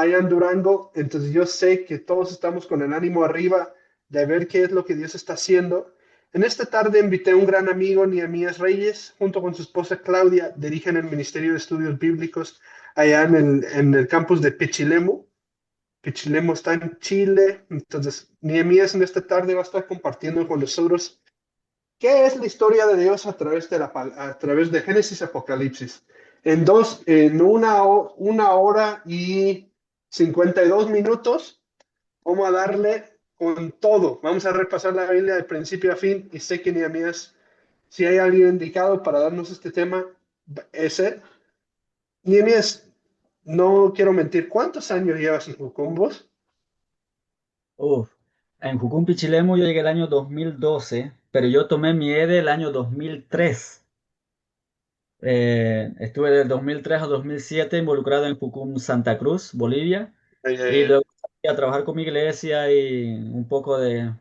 allá en Durango. Entonces yo sé que todos estamos con el ánimo arriba de ver qué es lo que Dios está haciendo. En esta tarde invité a un gran amigo, Nehemías Reyes, junto con su esposa Claudia, dirigen el Ministerio de Estudios Bíblicos allá en el campus de Pichilemu. Pichilemu está en Chile. Entonces, Nehemías en esta tarde va a estar compartiendo con nosotros qué es la historia de Dios a través a través de Génesis y Apocalipsis. En una hora y 52 minutos, vamos a darle con todo. Vamos a repasar la Biblia de principio a fin y sé que Nehemías, si hay alguien indicado para darnos este tema, es él. Nehemías, no quiero mentir, ¿cuántos años llevas en Jucumbos? Uf, en Jucún Pichilemu yo llegué el año 2012, pero yo tomé mi EDE el año 2003. Estuve del 2003 a 2007 involucrado en Jucún Santa Cruz, Bolivia, Ay, ay, y ay. luego salí a trabajar con mi iglesia y un poco de,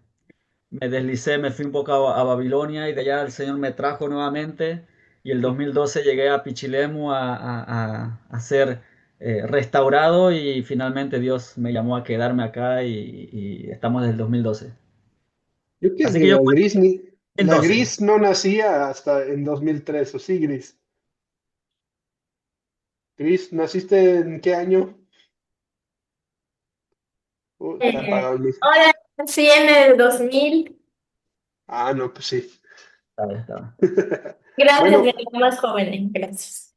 me deslicé, me fui un poco a Babilonia y de allá el Señor me trajo nuevamente y el 2012 llegué a Pichilemu a ser restaurado y finalmente Dios me llamó a quedarme acá y estamos desde el 2012. Yo qué Así que yo digo, la 2012. Gris no nacía hasta en 2003, ¿o sí, Gris? Gris, ¿naciste en qué año? Está apagado el mic. Ahora sí, en el 2000. Ah, no, pues sí. Estaba. Gracias, ya Bueno, era más jóvenes, gracias.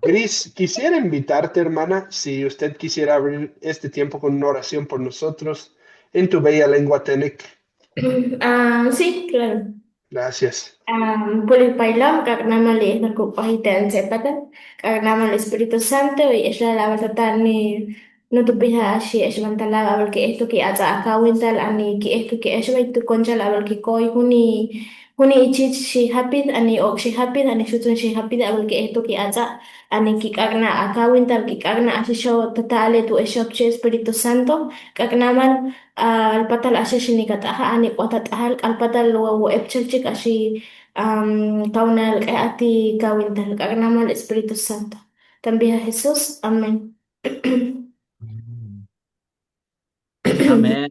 Gris, quisiera invitarte, hermana, si usted quisiera abrir este tiempo con una oración por nosotros en tu bella lengua Tenec. Sí, claro. Gracias. Pulipailam, nama liis nagkupahitan sa patan, nama el Espíritu Santo y es la batata ni no tu pija si es mantala abal que esto que ata akawintal ani que esto que es vai tu concha abal que koi huni ichi si hapid ani ok si hapid ani sutun si hapid abal que esto que ata ani que kagna akawintal que kagna asi show totale tu esop si Espíritu Santo kagnaman البطل أساسي نقطعها أني قطعها البطل وإبتشلتك أشي كون الآتي كون ذلك أغنى el Espíritu Santo. También a Jesús. Amén. Amén.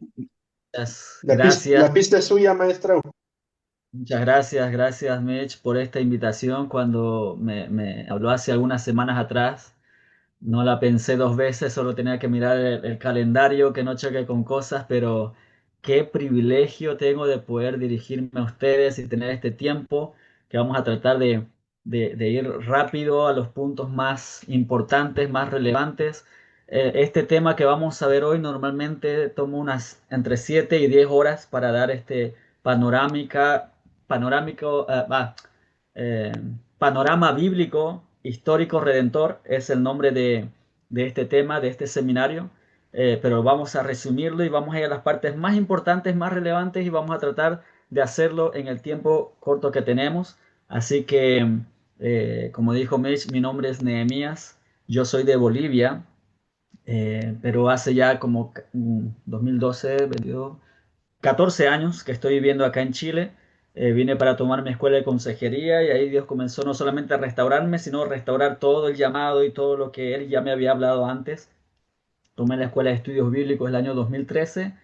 La Gracias. pista es suya, maestra. Muchas gracias, gracias Mitch por esta invitación. Cuando me habló hace algunas semanas atrás, no la pensé dos veces, solo tenía que mirar el calendario, que no choque con cosas, pero qué privilegio tengo de poder dirigirme a ustedes y tener este tiempo que vamos a tratar de ir rápido a los puntos más importantes, más relevantes. Este tema que vamos a ver hoy normalmente toma unas entre 7 y 10 horas para dar este panorámico, eh, panorama bíblico histórico redentor es el nombre de este tema, de este seminario, pero vamos a resumirlo y vamos a ir a las partes más importantes, más relevantes y vamos a tratar de hacerlo en el tiempo corto que tenemos. Así que, como dijo Mitch, mi nombre es Nehemías, yo soy de Bolivia, pero hace ya como 2012, 22, 14 años que estoy viviendo acá en Chile. Vine para tomar mi escuela de consejería y ahí Dios comenzó no solamente a restaurarme, sino a restaurar todo el llamado y todo lo que Él ya me había hablado antes. Tomé la escuela de estudios bíblicos el año 2013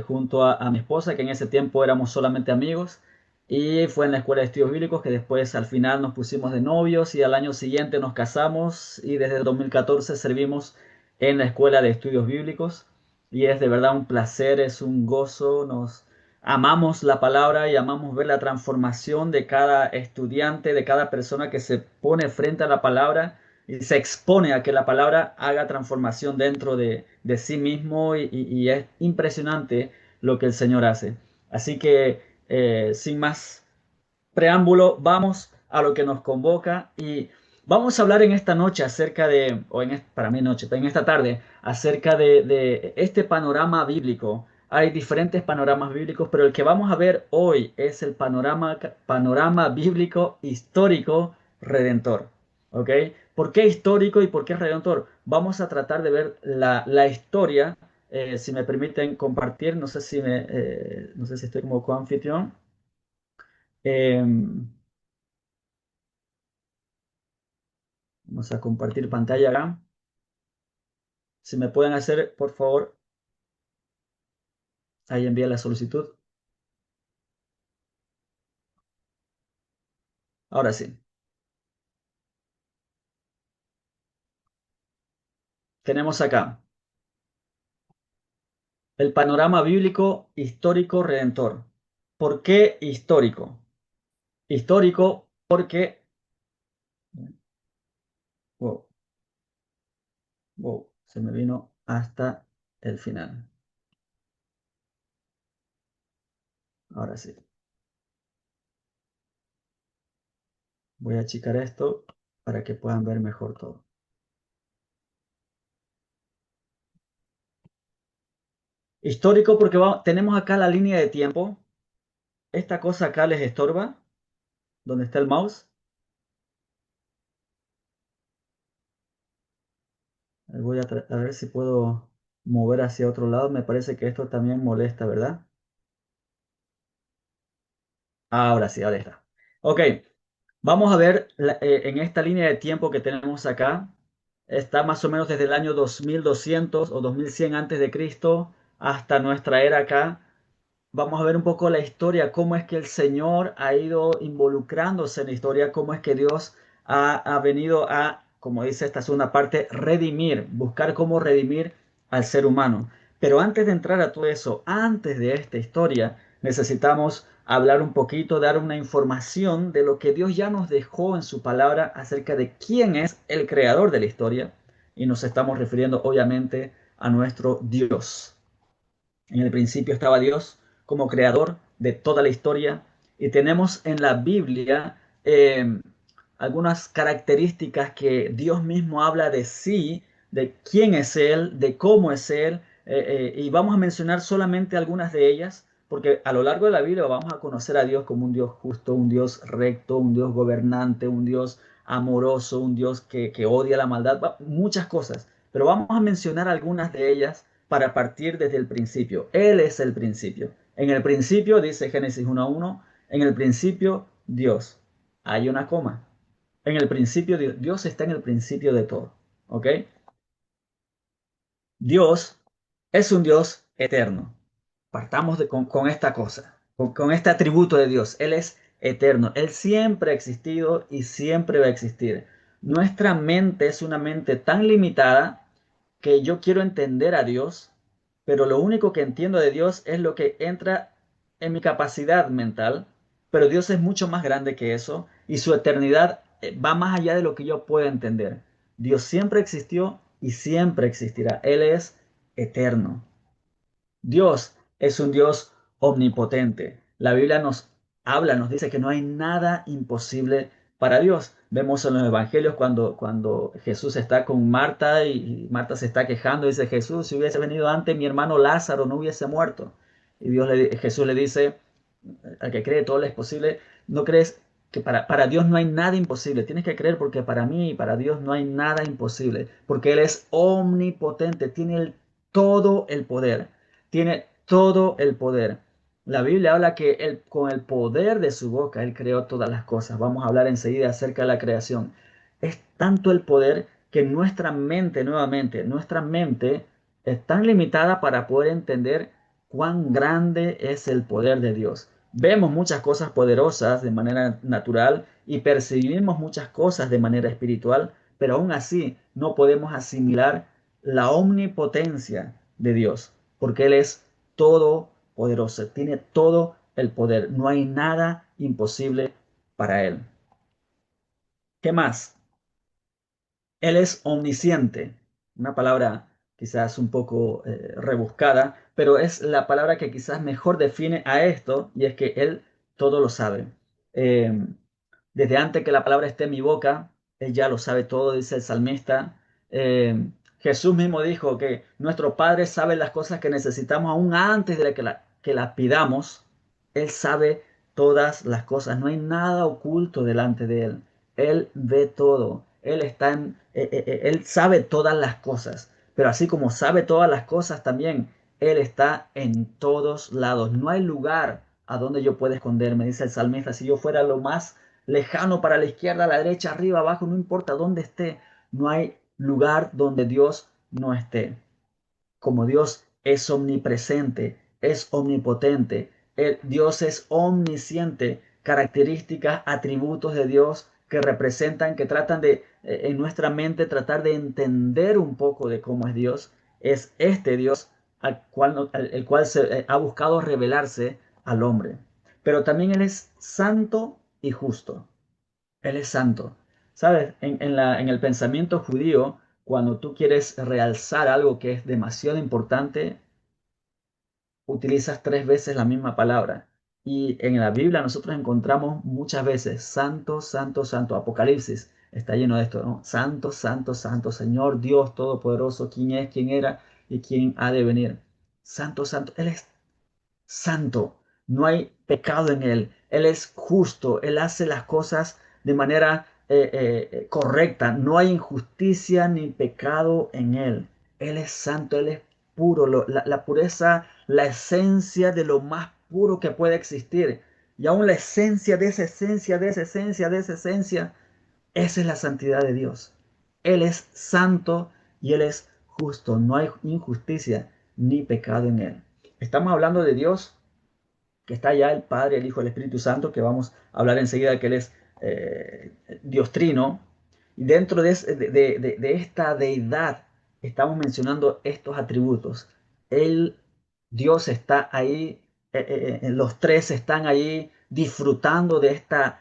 junto a mi esposa, que en ese tiempo éramos solamente amigos. Y fue en la escuela de estudios bíblicos que después al final nos pusimos de novios y al año siguiente nos casamos y desde el 2014 servimos en la escuela de estudios bíblicos. Y es de verdad un placer, es un gozo, nos amamos la palabra y amamos ver la transformación de cada estudiante, de cada persona que se pone frente a la palabra y se expone a que la palabra haga transformación dentro de sí mismo y es impresionante lo que el Señor hace. Así que sin más preámbulo, vamos a lo que nos convoca y vamos a hablar en esta noche acerca de, para mí noche, pero en esta tarde, acerca de este panorama bíblico. Hay diferentes panoramas bíblicos, pero el que vamos a ver hoy es el panorama bíblico histórico redentor. ¿Ok? ¿Por qué histórico y por qué redentor? Vamos a tratar de ver la historia, si me permiten compartir, no sé si estoy como coanfitrión. Eh, Vamos a compartir pantalla acá. Si me pueden hacer, por favor, ahí envía la solicitud. Ahora sí. Tenemos acá el panorama bíblico histórico redentor. ¿Por qué histórico? Histórico porque... Wow, wow, se me vino hasta el final. Ahora sí. Voy a achicar esto para que puedan ver mejor todo. Histórico porque tenemos acá la línea de tiempo. Esta cosa acá les estorba, donde está el mouse. Voy a ver si puedo mover hacia otro lado. Me parece que esto también molesta, ¿verdad? Ahora sí, ahora está. Ok, vamos a ver en esta línea de tiempo que tenemos acá. Está más o menos desde el año 2200 o 2100 antes de Cristo hasta nuestra era acá. Vamos a ver un poco la historia, cómo es que el Señor ha ido involucrándose en la historia, cómo es que Dios ha venido a, como dice esta segunda parte, redimir, buscar cómo redimir al ser humano. Pero antes de entrar a todo eso, antes de esta historia, necesitamos hablar un poquito, dar una información de lo que Dios ya nos dejó en su palabra acerca de quién es el creador de la historia. Y nos estamos refiriendo obviamente a nuestro Dios. En el principio estaba Dios como creador de toda la historia y tenemos en la Biblia algunas características que Dios mismo habla de sí, de quién es Él, de cómo es Él, y vamos a mencionar solamente algunas de ellas, porque a lo largo de la Biblia vamos a conocer a Dios como un Dios justo, un Dios recto, un Dios gobernante, un Dios amoroso, un Dios que odia la maldad, muchas cosas, pero vamos a mencionar algunas de ellas para partir desde el principio. Él es el principio. En el principio, dice Génesis 1:1, en el principio Dios. Hay una coma. En el principio Dios. Dios está en el principio de todo. ¿Ok? Dios es un Dios eterno. Partamos con esta cosa, con este atributo de Dios. Él es eterno. Él siempre ha existido y siempre va a existir. Nuestra mente es una mente tan limitada que yo quiero entender a Dios, pero lo único que entiendo de Dios es lo que entra en mi capacidad mental, pero Dios es mucho más grande que eso y su eternidad va más allá de lo que yo pueda entender. Dios siempre existió y siempre existirá. Él es eterno. Dios es un Dios omnipotente. La Biblia nos habla, nos dice que no hay nada imposible para Dios. Vemos en los evangelios cuando Jesús está con Marta y Marta se está quejando, dice Jesús, si hubiese venido antes mi hermano Lázaro no hubiese muerto. Y Jesús le dice, al que cree todo le es posible, no crees que para Dios no hay nada imposible. Tienes que creer porque para mí y para Dios no hay nada imposible, porque Él es omnipotente, tiene todo el poder, tiene todo el poder. La Biblia habla que él, con el poder de su boca Él creó todas las cosas. Vamos a hablar enseguida acerca de la creación. Es tanto el poder que nuestra mente, nuevamente, nuestra mente es tan limitada para poder entender cuán grande es el poder de Dios. Vemos muchas cosas poderosas de manera natural y percibimos muchas cosas de manera espiritual, pero aún así no podemos asimilar la omnipotencia de Dios, porque Él es todopoderoso, tiene todo el poder, no hay nada imposible para Él. ¿Qué más? Él es omnisciente, una palabra quizás un poco rebuscada, pero es la palabra que quizás mejor define a esto y es que Él todo lo sabe. Eh, Desde antes que la palabra esté en mi boca, Él ya lo sabe todo, dice el salmista. Jesús mismo dijo que nuestro Padre sabe las cosas que necesitamos aún antes de que las pidamos. Él sabe todas las cosas, no hay nada oculto delante de Él. Él ve todo, Él sabe todas las cosas, pero así como sabe todas las cosas también, Él está en todos lados. No hay lugar a donde yo pueda esconderme, dice el salmista. Si yo fuera lo más lejano para la izquierda, a la derecha, arriba, abajo, no importa dónde esté, no hay lugar donde Dios no esté. como Dios es omnipresente, es omnipotente, Dios es omnisciente, características, atributos de Dios que representan, que tratan de, en nuestra mente, tratar de entender un poco de cómo es Dios, es este Dios el cual se ha buscado revelarse al hombre. Pero también Él es santo y justo. Él es santo. ¿Sabes? En el pensamiento judío, cuando tú quieres realzar algo que es demasiado importante, utilizas 3 veces la misma palabra. Y en la Biblia nosotros encontramos muchas veces santo, santo, santo. Apocalipsis está lleno de esto, ¿no? Santo, santo, santo, Señor Dios Todopoderoso, quién es, quién era y quién ha de venir. Santo, santo. Él es santo, no hay pecado en él, él es justo, él hace las cosas de manera correcta, no hay injusticia ni pecado en él es santo, él es puro, la pureza, la esencia de lo más puro que puede existir, y aún la esencia de esa esencia, de esa esencia, de esa esencia, esa es la santidad de Dios. Él es santo y Él es justo. No hay injusticia ni pecado en Él. Estamos hablando de Dios, que está allá, el Padre, el Hijo, el Espíritu Santo, que vamos a hablar enseguida que Él es Dios Trino. Y dentro de esta deidad estamos mencionando estos atributos. Él, Dios está ahí, los tres están ahí disfrutando de esta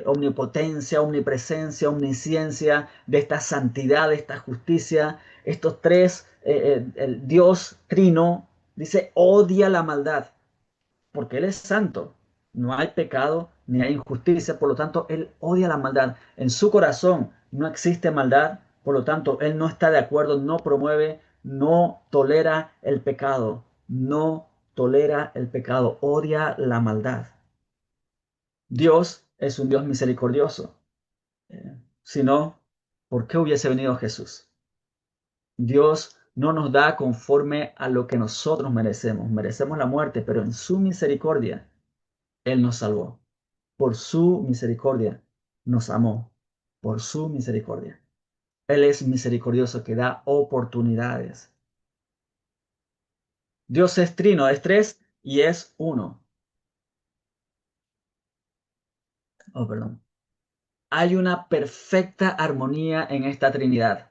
omnipotencia, omnipresencia, omnisciencia, de esta santidad, de esta justicia. Estos tres, el Dios Trino, dice, odia la maldad porque Él es santo. No hay pecado ni hay injusticia, por lo tanto, Él odia la maldad. En su corazón no existe maldad, por lo tanto, Él no está de acuerdo, no promueve, no tolera el pecado, no tolera el pecado, odia la maldad. Dios es un Dios misericordioso. Si no, ¿por qué hubiese venido Jesús? Dios no nos da conforme a lo que nosotros merecemos. Merecemos la muerte, pero en su misericordia Él nos salvó. Por su misericordia nos amó. Por su misericordia. Él es misericordioso que da oportunidades. Dios es trino, es tres y es uno. Oh, perdón. Hay una perfecta armonía en esta Trinidad.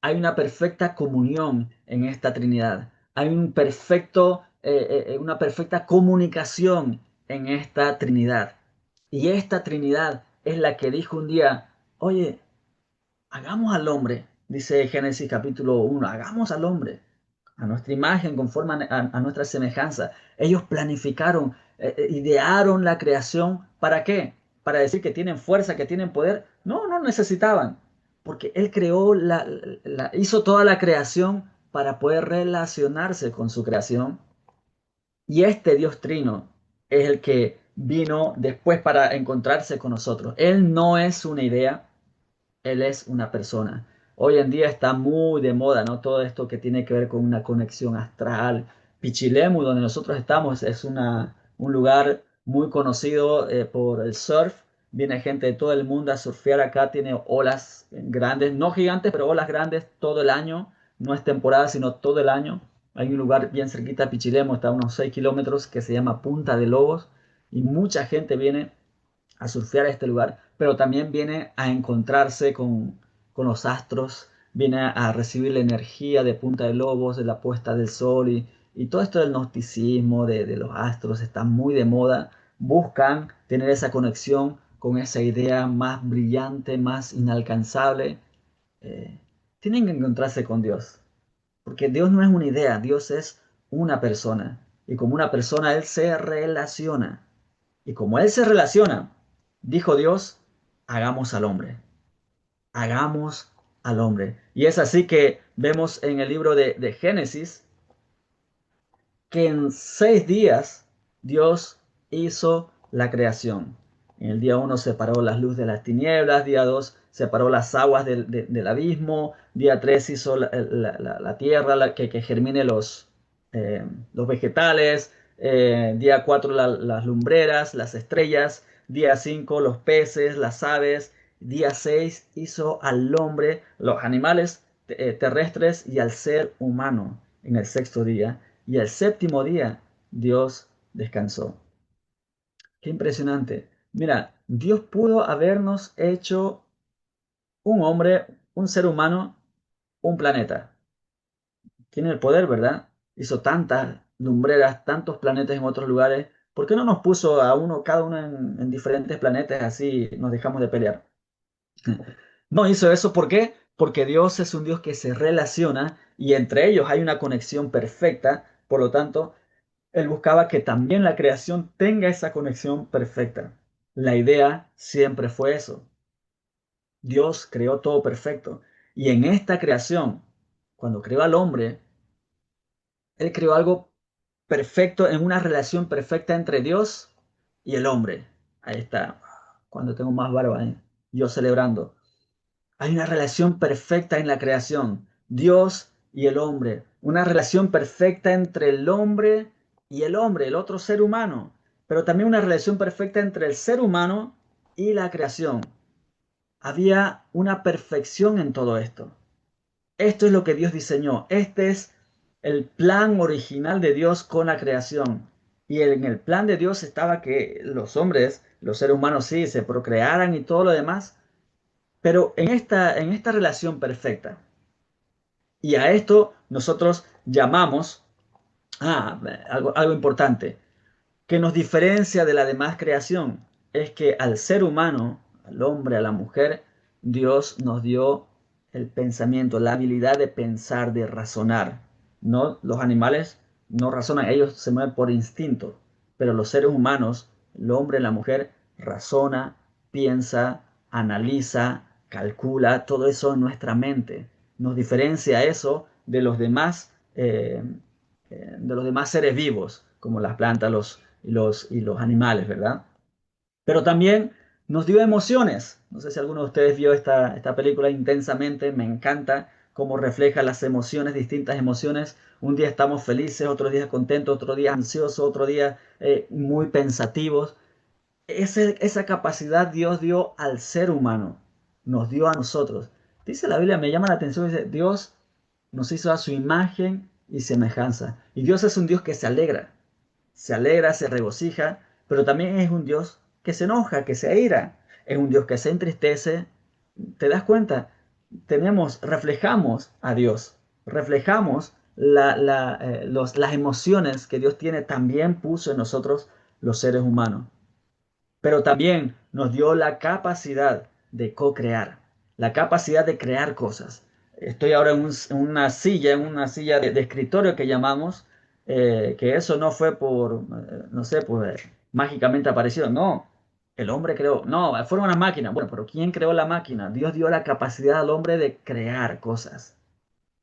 Hay una perfecta comunión en esta Trinidad. Hay una perfecta comunicación en esta Trinidad. Y esta Trinidad es la que dijo un día, oye, hagamos al hombre, dice Génesis capítulo 1, hagamos al hombre a nuestra imagen, conforme a nuestra semejanza. Ellos planificaron, idearon la creación. ¿Para qué? ¿Para decir que tienen fuerza, que tienen poder? No, no necesitaban, porque Él creó, hizo toda la creación para poder relacionarse con su creación. Y este Dios Trino es el que vino después para encontrarse con nosotros. Él no es una idea, Él es una persona. Hoy en día está muy de moda, ¿no? Todo esto que tiene que ver con una conexión astral. Pichilemu, donde nosotros estamos, es un lugar muy conocido por el surf. Viene gente de todo el mundo a surfear acá. Tiene olas grandes, no gigantes, pero olas grandes todo el año. No es temporada, sino todo el año. Hay un lugar bien cerquita de Pichilemu, está a unos 6 kilómetros, que se llama Punta de Lobos. Y mucha gente viene a surfear a este lugar, pero también viene a encontrarse con los astros, viene a recibir la energía de Punta de Lobos, de la puesta del sol y todo esto del gnosticismo, de los astros, está muy de moda. Buscan tener esa conexión con esa idea más brillante, más inalcanzable. Eh, Tienen que encontrarse con Dios, porque Dios no es una idea, Dios es una persona. Y como una persona, Él se relaciona. Y como Él se relaciona, dijo Dios, hagamos al hombre, hagamos al hombre. Y es así que vemos en el libro de Génesis que en 6 días Dios hizo la creación. En el día 1 separó las luces de las tinieblas, día 2 separó las aguas del abismo, día 3 hizo la tierra que germine los vegetales, día 4 las lumbreras, las estrellas, día 5 los peces, las aves, día 6 hizo al hombre, los animales terrestres y al ser humano. en el sexto día, y el séptimo día Dios descansó. Qué impresionante. Mira, Dios pudo habernos hecho un hombre, un ser humano, un planeta. Tiene el poder, ¿verdad? Hizo tantas lumbreras, tantos planetas en otros lugares. ¿Por qué no nos puso a uno, cada uno en diferentes planetas, así nos dejamos de pelear? No hizo eso, ¿por qué? Porque Dios es un Dios que se relaciona y entre ellos hay una conexión perfecta. Por lo tanto, Él buscaba que también la creación tenga esa conexión perfecta. La idea siempre fue eso. Dios creó todo perfecto. Y en esta creación, cuando creó al hombre, Él creó algo perfecto en una relación perfecta entre Dios y el hombre. Ahí está. Cuando tengo más barba, yo celebrando. Hay una relación perfecta en la creación. Dios y el hombre. Una relación perfecta entre el hombre y el hombre, el otro ser humano. Pero también una relación perfecta entre el ser humano y la creación. Había una perfección en todo esto. Esto es lo que Dios diseñó. Este es el plan original de Dios con la creación. Y en el plan de Dios estaba que los hombres, los seres humanos sí, se procrearan y todo lo demás, pero en esta relación perfecta. Y a esto nosotros llamamos, algo importante, que nos diferencia de la demás creación, es que al ser humano, al hombre, a la mujer, Dios nos dio el pensamiento, la habilidad de pensar, de razonar. No, los animales no razonan, ellos se mueven por instinto, pero los seres humanos, el hombre, la mujer, razona, piensa, analiza, calcula, todo eso en nuestra mente. Nos diferencia eso de los demás seres vivos, como las plantas, los animales, ¿verdad? Pero también nos dio emociones. No sé si alguno de ustedes vio esta película intensamente, me encanta cómo refleja las emociones, distintas emociones. Un día estamos felices, otro día contentos, otro día ansiosos, otro día muy pensativos. Esa capacidad Dios dio al ser humano, nos dio a nosotros. Dice la Biblia, me llama la atención, dice, Dios nos hizo a su imagen y semejanza. Y Dios es un Dios que se alegra, se regocija, pero también es un Dios que se enoja, que se aira, es un Dios que se entristece. ¿Te das cuenta? Reflejamos a Dios, reflejamos las emociones que Dios tiene, también puso en nosotros los seres humanos. Pero también nos dio la capacidad de co-crear, la capacidad de crear cosas. Estoy ahora en una silla de escritorio que llamamos, que eso no fue no sé, mágicamente apareció. No, el hombre creó. No, fueron una máquina. Bueno, pero ¿quién creó la máquina? Dios dio la capacidad al hombre de crear cosas.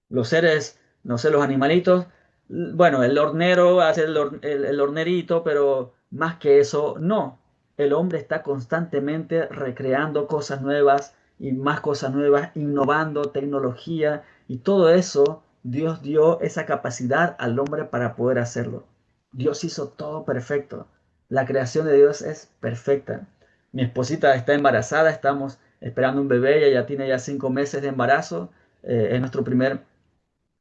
Los seres, no sé, los animalitos, bueno, el hornero hace el hornerito, pero más que eso, no. El hombre está constantemente recreando cosas nuevas y más cosas nuevas, innovando tecnología y todo eso, Dios dio esa capacidad al hombre para poder hacerlo. Dios hizo todo perfecto. La creación de Dios es perfecta. Mi esposita está embarazada, estamos esperando un bebé, ella ya tiene ya 5 meses de embarazo, es nuestro primer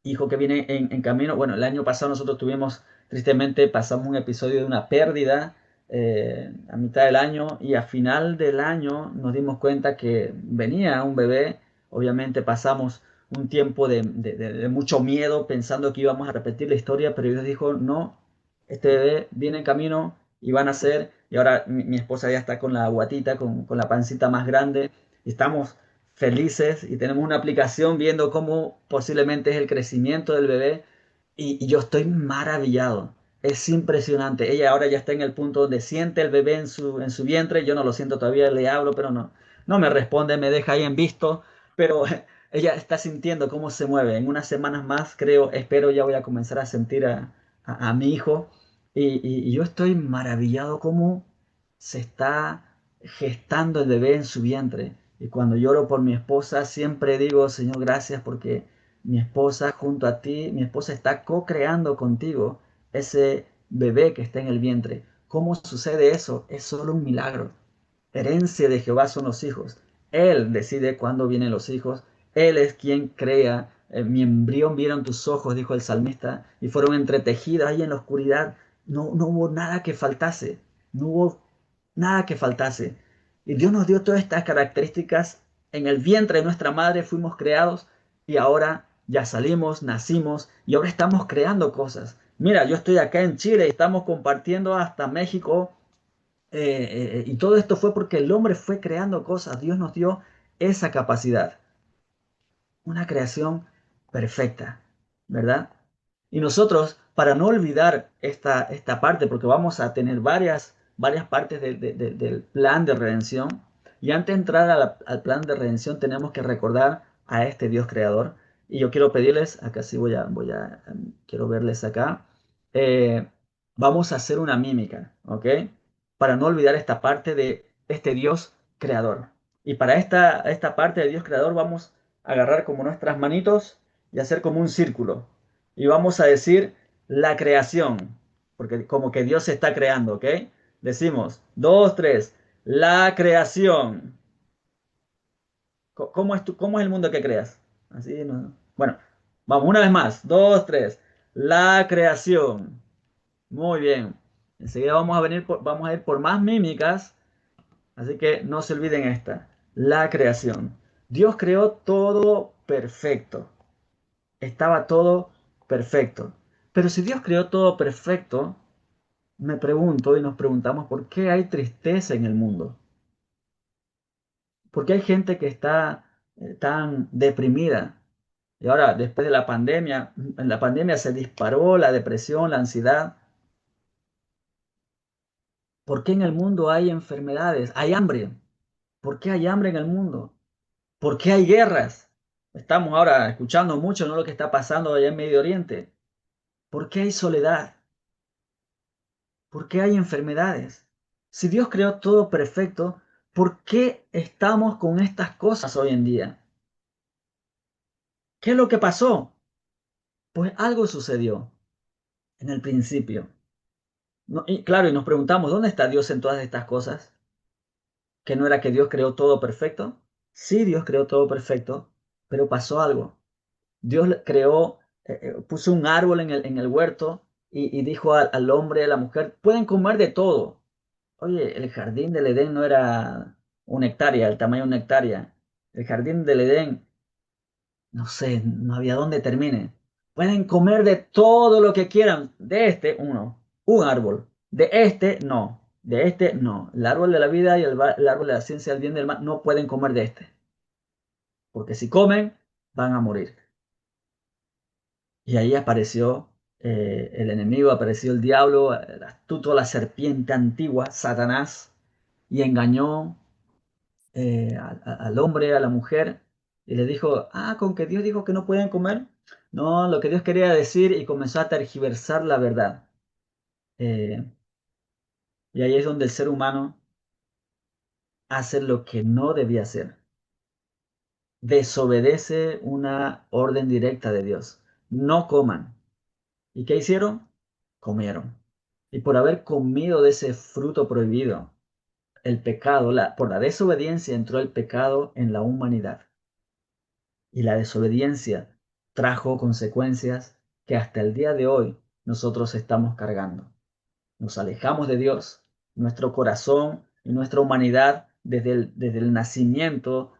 hijo que viene en camino. Bueno, el año pasado nosotros tuvimos, tristemente, pasamos un episodio de una pérdida a mitad del año y a final del año nos dimos cuenta que venía un bebé. Obviamente pasamos un tiempo de mucho miedo pensando que íbamos a repetir la historia, pero Dios dijo, no, este bebé viene en camino y van a ser, y ahora mi esposa ya está con la guatita, con la pancita más grande, y estamos felices y tenemos una aplicación viendo cómo posiblemente es el crecimiento del bebé y yo estoy maravillado. Es impresionante. Ella ahora ya está en el punto donde siente el bebé en su vientre. Yo no lo siento todavía, le hablo, pero no me responde, me deja ahí en visto. Pero ella está sintiendo cómo se mueve. En unas semanas más, creo, espero ya voy a comenzar a sentir a mi hijo. Y yo estoy maravillado cómo se está gestando el bebé en su vientre. Y cuando lloro por mi esposa, siempre digo, Señor, gracias porque mi esposa junto a ti, mi esposa está co-creando contigo ese bebé que está en el vientre. ¿Cómo sucede eso? Es solo un milagro. Herencia de Jehová son los hijos. Él decide cuándo vienen los hijos. Él es quien crea mi embrión vieron tus ojos, dijo el salmista, y fueron entretejidos ahí en la oscuridad. No hubo nada que faltase, no hubo nada que faltase. Y Dios nos dio todas estas características. En el vientre de nuestra madre fuimos creados y ahora ya salimos, nacimos y ahora estamos creando cosas. Mira, yo estoy acá en Chile y estamos compartiendo hasta México, y todo esto fue porque el hombre fue creando cosas. Dios nos dio esa capacidad, una creación perfecta, ¿verdad? Y nosotros, para no olvidar esta parte, porque vamos a tener varias partes del plan de redención, y antes de entrar al plan de redención tenemos que recordar a este Dios creador. Y yo quiero pedirles, acá sí quiero verles acá, eh, vamos a hacer una mímica, ¿ok? Para no olvidar esta parte de este Dios creador. Y para esta parte de Dios creador vamos a agarrar como nuestras manitos y hacer como un círculo. Y vamos a decir la creación, porque como que Dios se está creando, ¿ok? Decimos, dos, tres, la creación. ¿Cómo es el mundo que creas? Así, ¿no? Bueno, vamos, una vez más, dos, tres, la creación. Muy bien. Enseguida vamos a ir por más mímicas, así que no se olviden esta, la creación. Dios creó todo perfecto. Estaba todo perfecto. Pero si Dios creó todo perfecto, me pregunto y nos preguntamos por qué hay tristeza en el mundo. ¿Por qué hay gente que está tan deprimida? Y ahora, después de la pandemia, en la pandemia se disparó la depresión, la ansiedad. ¿Por qué en el mundo hay enfermedades? Hay hambre. ¿Por qué hay hambre en el mundo? ¿Por qué hay guerras? Estamos ahora escuchando mucho, ¿no?, lo que está pasando allá en Medio Oriente. ¿Por qué hay soledad? ¿Por qué hay enfermedades? Si Dios creó todo perfecto, ¿por qué estamos con estas cosas hoy en día? ¿Qué es lo que pasó? Pues algo sucedió en el principio. Y claro, y nos preguntamos, ¿dónde está Dios en todas estas cosas? ¿Que no era que Dios creó todo perfecto? Sí, Dios creó todo perfecto, pero pasó algo. Dios creó, puso un árbol en el huerto y dijo al hombre y a la mujer, pueden comer de todo. Oye, el jardín del Edén no era una hectárea, el tamaño de una hectárea. El jardín del Edén, no sé, no había dónde termine. Pueden comer de todo lo que quieran. De este, un árbol. De este, no. De este, no. El árbol de la vida y el árbol de la ciencia del bien y del mal no pueden comer de este. Porque si comen, van a morir. Y ahí apareció el enemigo, apareció el diablo, el astuto, la serpiente antigua, Satanás, y engañó al hombre, a la mujer, y le dijo, con que Dios dijo que no pueden comer. No, lo que Dios quería decir, y comenzó a tergiversar la verdad. Eh, y ahí es donde el ser humano hace lo que no debía hacer. Desobedece una orden directa de Dios. No coman. ¿Y qué hicieron? Comieron. Y por haber comido de ese fruto prohibido, el pecado, por la desobediencia entró el pecado en la humanidad. Y la desobediencia trajo consecuencias que hasta el día de hoy nosotros estamos cargando. Nos alejamos de Dios, nuestro corazón y nuestra humanidad desde el nacimiento,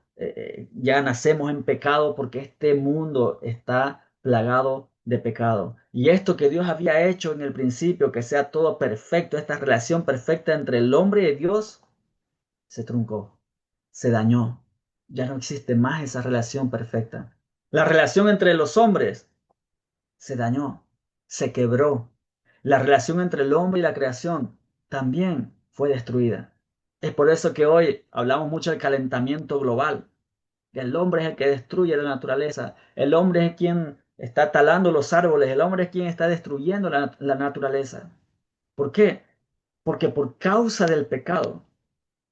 ya nacemos en pecado porque este mundo está plagado de pecado. Y esto que Dios había hecho en el principio, que sea todo perfecto, esta relación perfecta entre el hombre y Dios, se truncó, se dañó. Ya no existe más esa relación perfecta. La relación entre los hombres se dañó, se quebró. La relación entre el hombre y la creación también fue destruida. Es por eso que hoy hablamos mucho del calentamiento global. El hombre es el que destruye la naturaleza. El hombre es quien está talando los árboles. El hombre es quien está destruyendo la naturaleza. ¿Por qué? Porque por causa del pecado,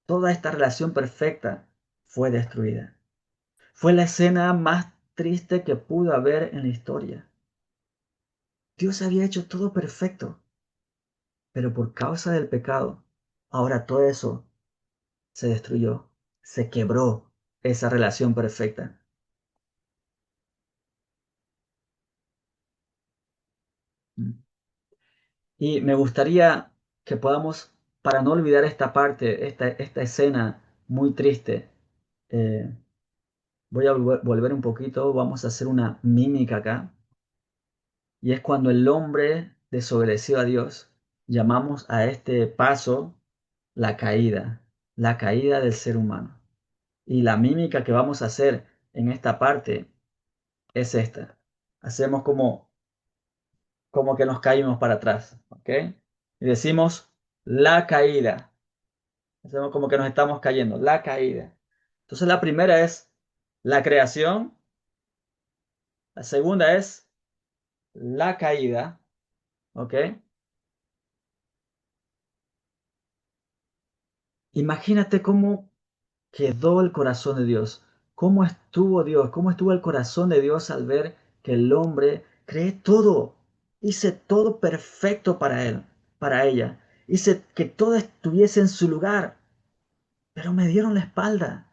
toda esta relación perfecta fue destruida. Fue la escena más triste que pudo haber en la historia. Dios había hecho todo perfecto, pero por causa del pecado, ahora todo eso se destruyó, se quebró esa relación perfecta. Y me gustaría que podamos, para no olvidar esta parte, esta escena muy triste, eh, voy a volver un poquito, vamos a hacer una mímica acá, y es cuando el hombre desobedeció a Dios, llamamos a este paso la caída del ser humano. Y la mímica que vamos a hacer en esta parte es esta. Hacemos como que nos caímos para atrás, ¿ok? Y decimos la caída. Hacemos como que nos estamos cayendo, la caída. Entonces la primera es la creación, la segunda es la caída, ¿ok? Imagínate cómo quedó el corazón de Dios, cómo estuvo Dios, cómo estuvo el corazón de Dios al ver que el hombre cree todo, hice todo perfecto para él, para ella, hice que todo estuviese en su lugar, pero me dieron la espalda.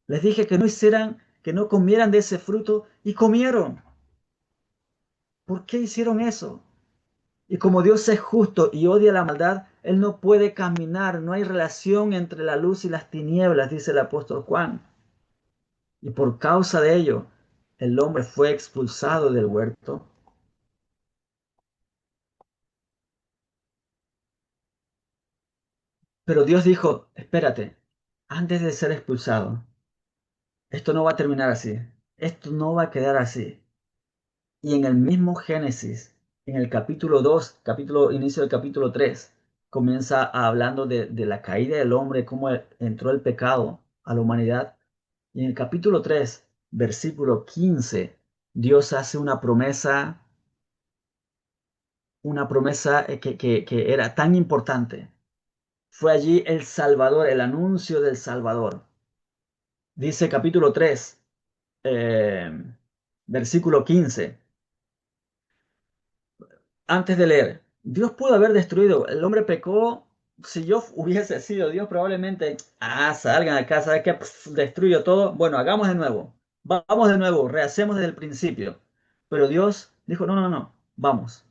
Les dije que no hicieran, que no comieran de ese fruto y comieron. ¿Por qué hicieron eso? Y como Dios es justo y odia la maldad, Él no puede caminar, no hay relación entre la luz y las tinieblas, dice el apóstol Juan. Y por causa de ello, el hombre fue expulsado del huerto. Pero Dios dijo, espérate, antes de ser expulsado, esto no va a terminar así, esto no va a quedar así. Y en el mismo Génesis, en el capítulo 2, inicio del capítulo 3, comienza hablando de la caída del hombre, cómo entró el pecado a la humanidad. Y en el capítulo 3, versículo 15, Dios hace una promesa que era tan importante. Fue allí el Salvador, el anuncio del Salvador. Dice capítulo 3, eh, versículo 15. Antes de leer, Dios pudo haber destruido, el hombre pecó, si yo hubiese sido Dios probablemente, salgan acá, ¿sabes qué? Destruyo todo, bueno, hagamos de nuevo, vamos de nuevo, rehacemos desde el principio. Pero Dios dijo, no, no, no, vamos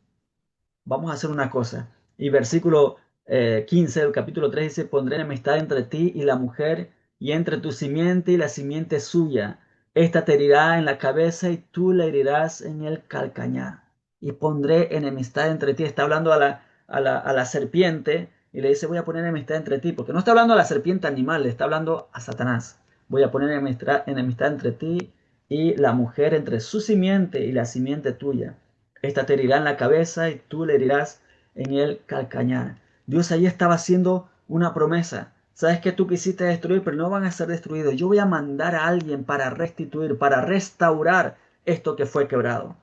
a hacer una cosa. Y versículo 15 del capítulo 3 dice, pondré enemistad entre ti y la mujer, y entre tu simiente y la simiente suya. Esta te herirá en la cabeza y tú le herirás en el calcañar. Y pondré enemistad entre ti. Está hablando a la serpiente y le dice, voy a poner enemistad entre ti, porque no está hablando a la serpiente animal, le está hablando a Satanás. Voy a poner enemistad entre ti y la mujer, entre su simiente y la simiente tuya. Esta te herirá en la cabeza y tú le herirás en el calcañar. Dios ahí estaba haciendo una promesa. Sabes que tú quisiste destruir, pero no van a ser destruidos. Yo voy a mandar a alguien para restituir, para restaurar esto que fue quebrado.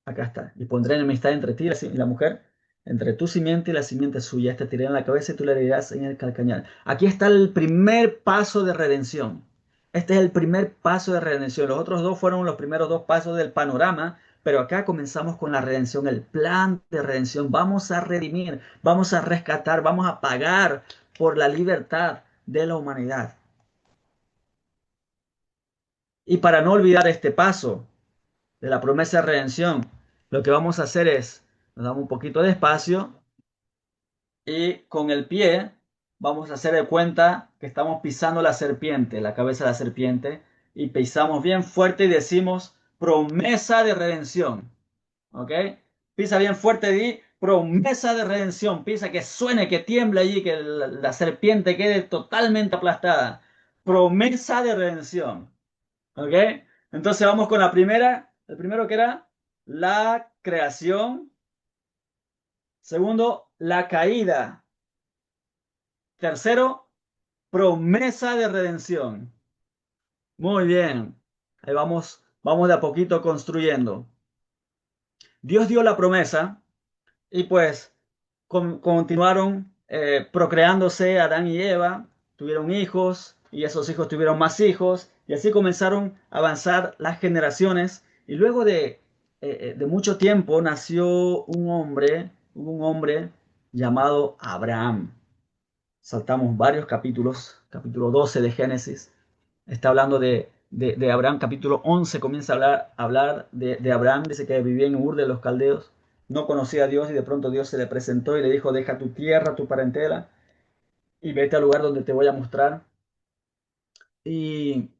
Acá está. Y pondré enemistad entre ti y la mujer, entre tu simiente y la simiente suya. Este te herirá en la cabeza y tú le herirás en el calcañar. Aquí está el primer paso de redención. Este es el primer paso de redención. Los otros dos fueron los primeros dos pasos del panorama, pero acá comenzamos con la redención, el plan de redención. Vamos a redimir, vamos a rescatar, vamos a pagar por la libertad de la humanidad. Y para no olvidar este paso de la promesa de redención, lo que vamos a hacer es, nos damos un poquito de espacio y con el pie vamos a hacer de cuenta que estamos pisando la serpiente, la cabeza de la serpiente, y pisamos bien fuerte y decimos promesa de redención. ¿Ok? Pisa bien fuerte, di promesa de redención. Pisa que suene, que tiemble allí, que la serpiente quede totalmente aplastada. Promesa de redención. ¿Ok? Entonces vamos con la primera. El primero que era la creación. Segundo, la caída. Tercero, promesa de redención. Muy bien. Ahí vamos de a poquito construyendo. Dios dio la promesa y pues continuaron procreándose Adán y Eva, tuvieron hijos y esos hijos tuvieron más hijos y así comenzaron a avanzar las generaciones y luego de mucho tiempo nació un hombre llamado Abraham. Saltamos varios capítulos, capítulo 12 de Génesis, está hablando de Abraham, capítulo 11, comienza a hablar de Abraham. Dice que vivía en Ur de los Caldeos, no conocía a Dios y de pronto Dios se le presentó y le dijo, deja tu tierra, tu parentela y vete al lugar donde te voy a mostrar. Y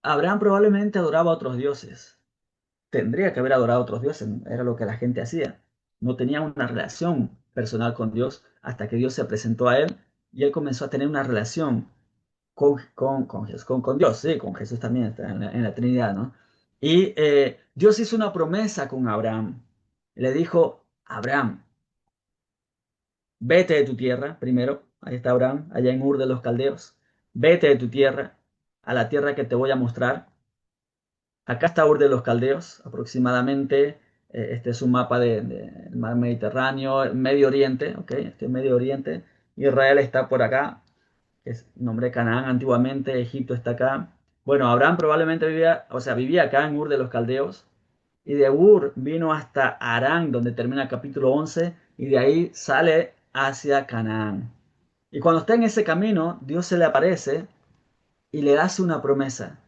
Abraham probablemente adoraba a otros dioses. Tendría que haber adorado a otros dioses, era lo que la gente hacía. No tenía una relación personal con Dios hasta que Dios se presentó a él y él comenzó a tener una relación con Dios, sí, con Jesús también, está en la Trinidad, ¿no? Y Dios hizo una promesa con Abraham. Le dijo, Abraham, vete de tu tierra, primero, ahí está Abraham, allá en Ur de los Caldeos, vete de tu tierra a la tierra que te voy a mostrar. Acá está Ur de los Caldeos, aproximadamente, este es un mapa del mar Mediterráneo, Medio Oriente, ¿ok? Este es Medio Oriente, Israel está por acá, que es nombre Canaán antiguamente, Egipto está acá. Bueno, Abraham probablemente vivía acá en Ur de los Caldeos, y de Ur vino hasta Harán, donde termina el capítulo 11, y de ahí sale hacia Canaán. Y cuando está en ese camino, Dios se le aparece y le hace una promesa.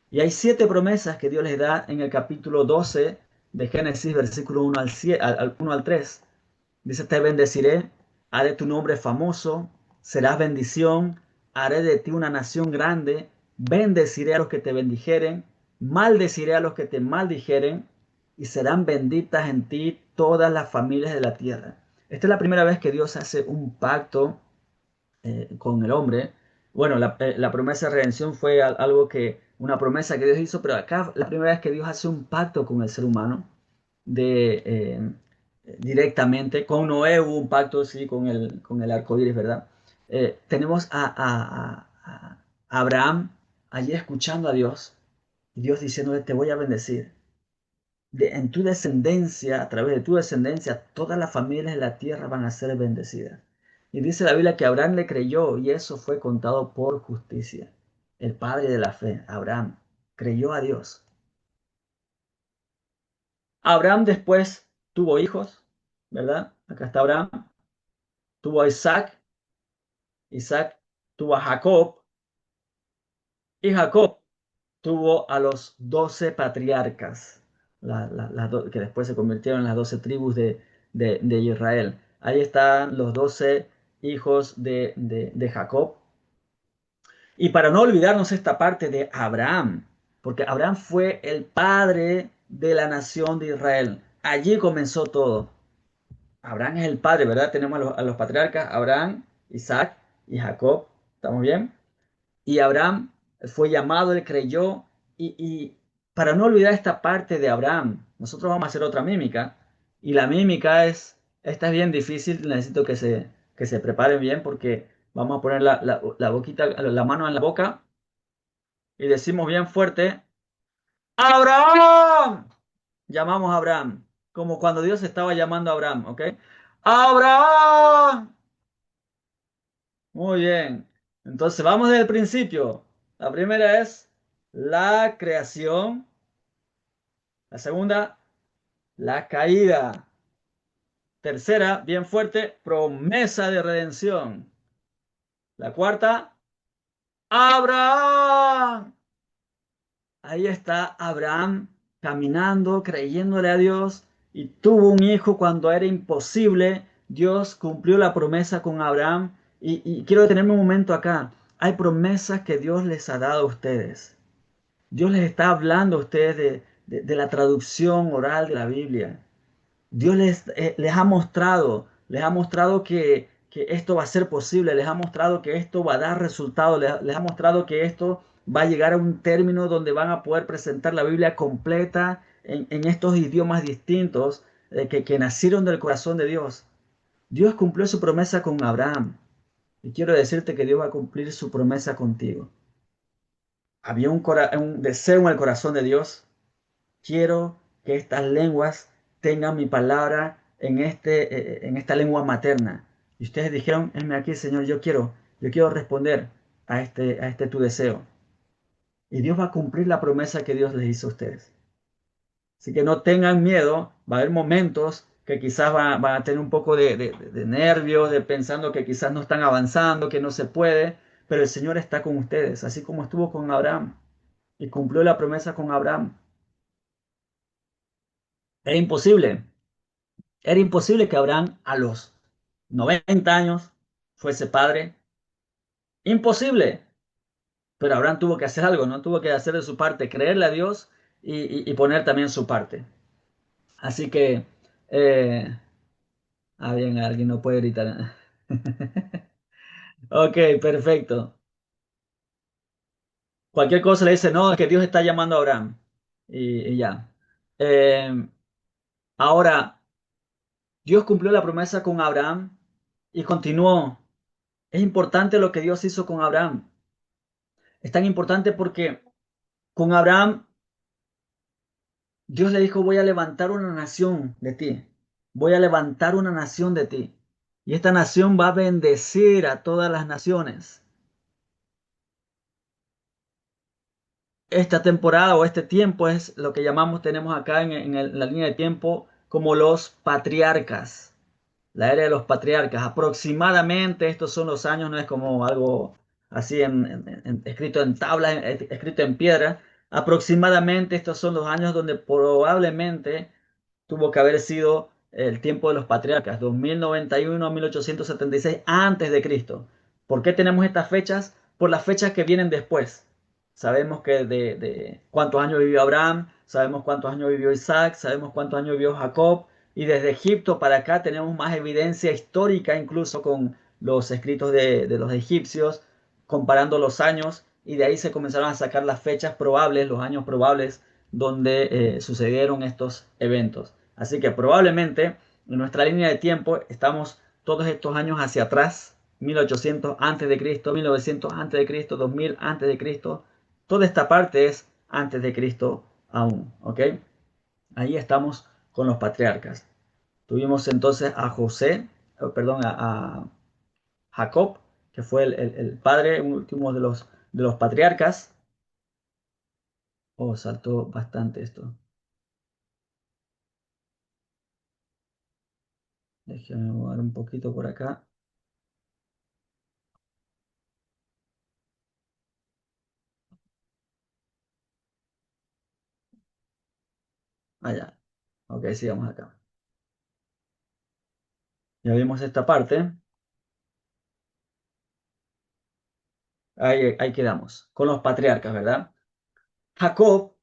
Y hay 7 promesas que Dios les da en el capítulo 12 de Génesis, versículo 1 al 3. Dice, te bendeciré, haré tu nombre famoso, serás bendición, haré de ti una nación grande, bendeciré a los que te bendijeren, maldeciré a los que te maldijeren, y serán benditas en ti todas las familias de la tierra. Esta es la primera vez que Dios hace un pacto con el hombre. Bueno, la promesa de redención fue algo una promesa que Dios hizo, pero acá la primera vez que Dios hace un pacto con el ser humano directamente. Con Noé hubo un pacto, sí, con el arco iris, ¿verdad? Tenemos a Abraham allí escuchando a Dios, y Dios diciéndole, te voy a bendecir. En tu descendencia, a través de tu descendencia, todas las familias de la tierra van a ser bendecidas. Y dice la Biblia que Abraham le creyó y eso fue contado por justicia. El padre de la fe, Abraham, creyó a Dios. Abraham después tuvo hijos, ¿verdad? Acá está Abraham. Tuvo a Isaac. Isaac tuvo a Jacob. Y Jacob tuvo a los 12 patriarcas, que después se convirtieron en las 12 tribus de Israel. Ahí están los 12 hijos de Jacob. Y para no olvidarnos esta parte de Abraham, porque Abraham fue el padre de la nación de Israel. Allí comenzó todo. Abraham es el padre, ¿verdad? Tenemos a los patriarcas, Abraham, Isaac y Jacob. ¿Estamos bien? Y Abraham fue llamado, él creyó. Y para no olvidar esta parte de Abraham, nosotros vamos a hacer otra mímica. Y la mímica esta es bien difícil, necesito que se preparen bien porque vamos a poner la boquita, la mano en la boca y decimos bien fuerte, ¡Abraham! Llamamos a Abraham, como cuando Dios estaba llamando a Abraham, ¿ok? ¡Abraham! Muy bien. Entonces vamos desde el principio. La primera es la creación. La segunda, la caída. Tercera, bien fuerte, promesa de redención. La cuarta, Abraham. Ahí está Abraham caminando, creyéndole a Dios y tuvo un hijo cuando era imposible. Dios cumplió la promesa con Abraham y quiero detenerme un momento acá. Hay promesas que Dios les ha dado a ustedes. Dios les está hablando a ustedes de la traducción oral de la Biblia. Dios les ha mostrado que esto va a ser posible, les ha mostrado que esto va a dar resultados, les ha mostrado que esto va a llegar a un término donde van a poder presentar la Biblia completa en estos idiomas distintos que nacieron del corazón de Dios. Dios cumplió su promesa con Abraham y quiero decirte que Dios va a cumplir su promesa contigo. Había un deseo en el corazón de Dios. Quiero que estas lenguas tengan mi palabra en esta lengua materna. Y ustedes dijeron, heme aquí, Señor, yo quiero responder a este tu deseo. Y Dios va a cumplir la promesa que Dios les hizo a ustedes. Así que no tengan miedo, va a haber momentos que quizás van a tener un poco de nervios, de pensando que quizás no están avanzando, que no se puede, pero el Señor está con ustedes, así como estuvo con Abraham. y cumplió la promesa con Abraham. Era imposible, era imposible que Abraham a los 90 años fuese padre. Imposible. Pero Abraham tuvo que hacer algo, ¿no? Tuvo que hacer de su parte, creerle a Dios y poner también su parte. Así que, eh, bien, alguien no puede gritar. Ok, perfecto. Cualquier cosa le dice, no, es que Dios está llamando a Abraham. Y ya. Eh, ahora, Dios cumplió la promesa con Abraham y continuó. Es importante lo que Dios hizo con Abraham. Es tan importante porque con Abraham Dios le dijo, voy a levantar una nación de ti. Voy a levantar una nación de ti. Y esta nación va a bendecir a todas las naciones. Esta temporada o este tiempo es lo que llamamos, tenemos acá en la línea de tiempo como los patriarcas. La era de los patriarcas. Aproximadamente estos son los años, no es como algo así escrito en tabla, escrito en piedra. Aproximadamente estos son los años donde probablemente tuvo que haber sido el tiempo de los patriarcas, 2091 a 1876 antes de Cristo. ¿Por qué tenemos estas fechas? Por las fechas que vienen después. Sabemos que de cuántos años vivió Abraham, sabemos cuántos años vivió Isaac, sabemos cuántos años vivió Jacob, y desde Egipto para acá tenemos más evidencia histórica, incluso con los escritos de los egipcios, comparando los años, y de ahí se comenzaron a sacar las fechas probables, los años probables donde sucedieron estos eventos. Así que probablemente en nuestra línea de tiempo estamos todos estos años hacia atrás, 1800 antes de Cristo, 1900 antes de Cristo, 2000 antes de Cristo. Toda esta parte es antes de Cristo aún, ¿ok? Ahí estamos con los patriarcas. Tuvimos entonces a José, perdón, a Jacob, que fue el padre último de los patriarcas. Oh, saltó bastante esto. Déjame mover un poquito por acá. Allá. Ok, sigamos acá. Ya vimos esta parte. Ahí quedamos. Con los patriarcas, ¿verdad? Jacob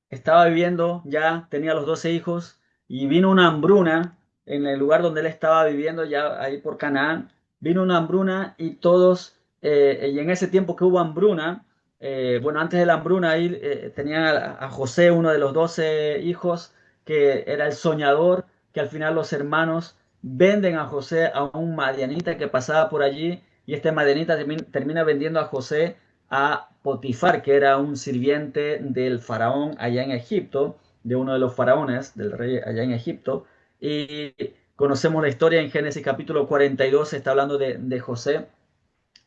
estaba viviendo, ya tenía los 12 hijos, y vino una hambruna en el lugar donde él estaba viviendo, ya ahí por Canaán. Vino una hambruna y todos, y en ese tiempo que hubo hambruna, bueno, antes de la hambruna, ahí tenían a José, uno de los 12 hijos, que era el soñador, que al final los hermanos venden a José a un madianita que pasaba por allí, y este madianita termina vendiendo a José a Potifar, que era un sirviente del faraón allá en Egipto, de uno de los faraones, del rey allá en Egipto. Y conocemos la historia en Génesis capítulo 42, se está hablando de José,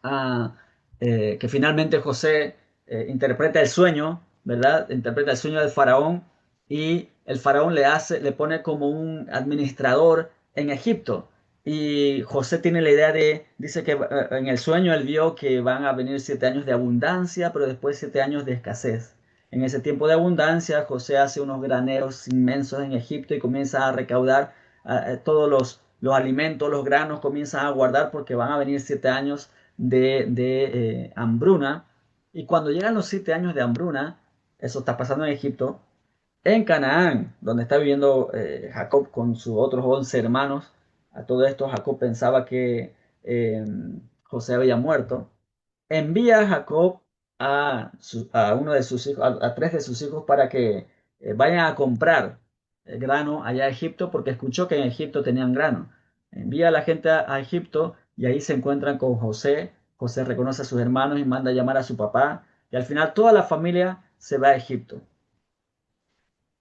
ah, que finalmente José interpreta el sueño, ¿verdad? Interpreta el sueño del faraón y el faraón le pone como un administrador en Egipto. Y José tiene la idea dice que en el sueño él vio que van a venir 7 años de abundancia, pero después 7 años de escasez. En ese tiempo de abundancia, José hace unos graneros inmensos en Egipto y comienza a recaudar todos los alimentos, los granos, comienza a guardar porque van a venir 7 años de hambruna. Y cuando llegan los 7 años de hambruna, eso está pasando en Egipto, en Canaán, donde está viviendo Jacob con sus otros 11 hermanos. A todo esto Jacob pensaba que eh, José había muerto. Envía a Jacob a uno de sus hijos, a tres de sus hijos para que vayan a comprar grano allá a Egipto, porque escuchó que en Egipto tenían grano. Envía a la gente a Egipto y ahí se encuentran con José. José reconoce a sus hermanos y manda a llamar a su papá. Y al final toda la familia se va a Egipto.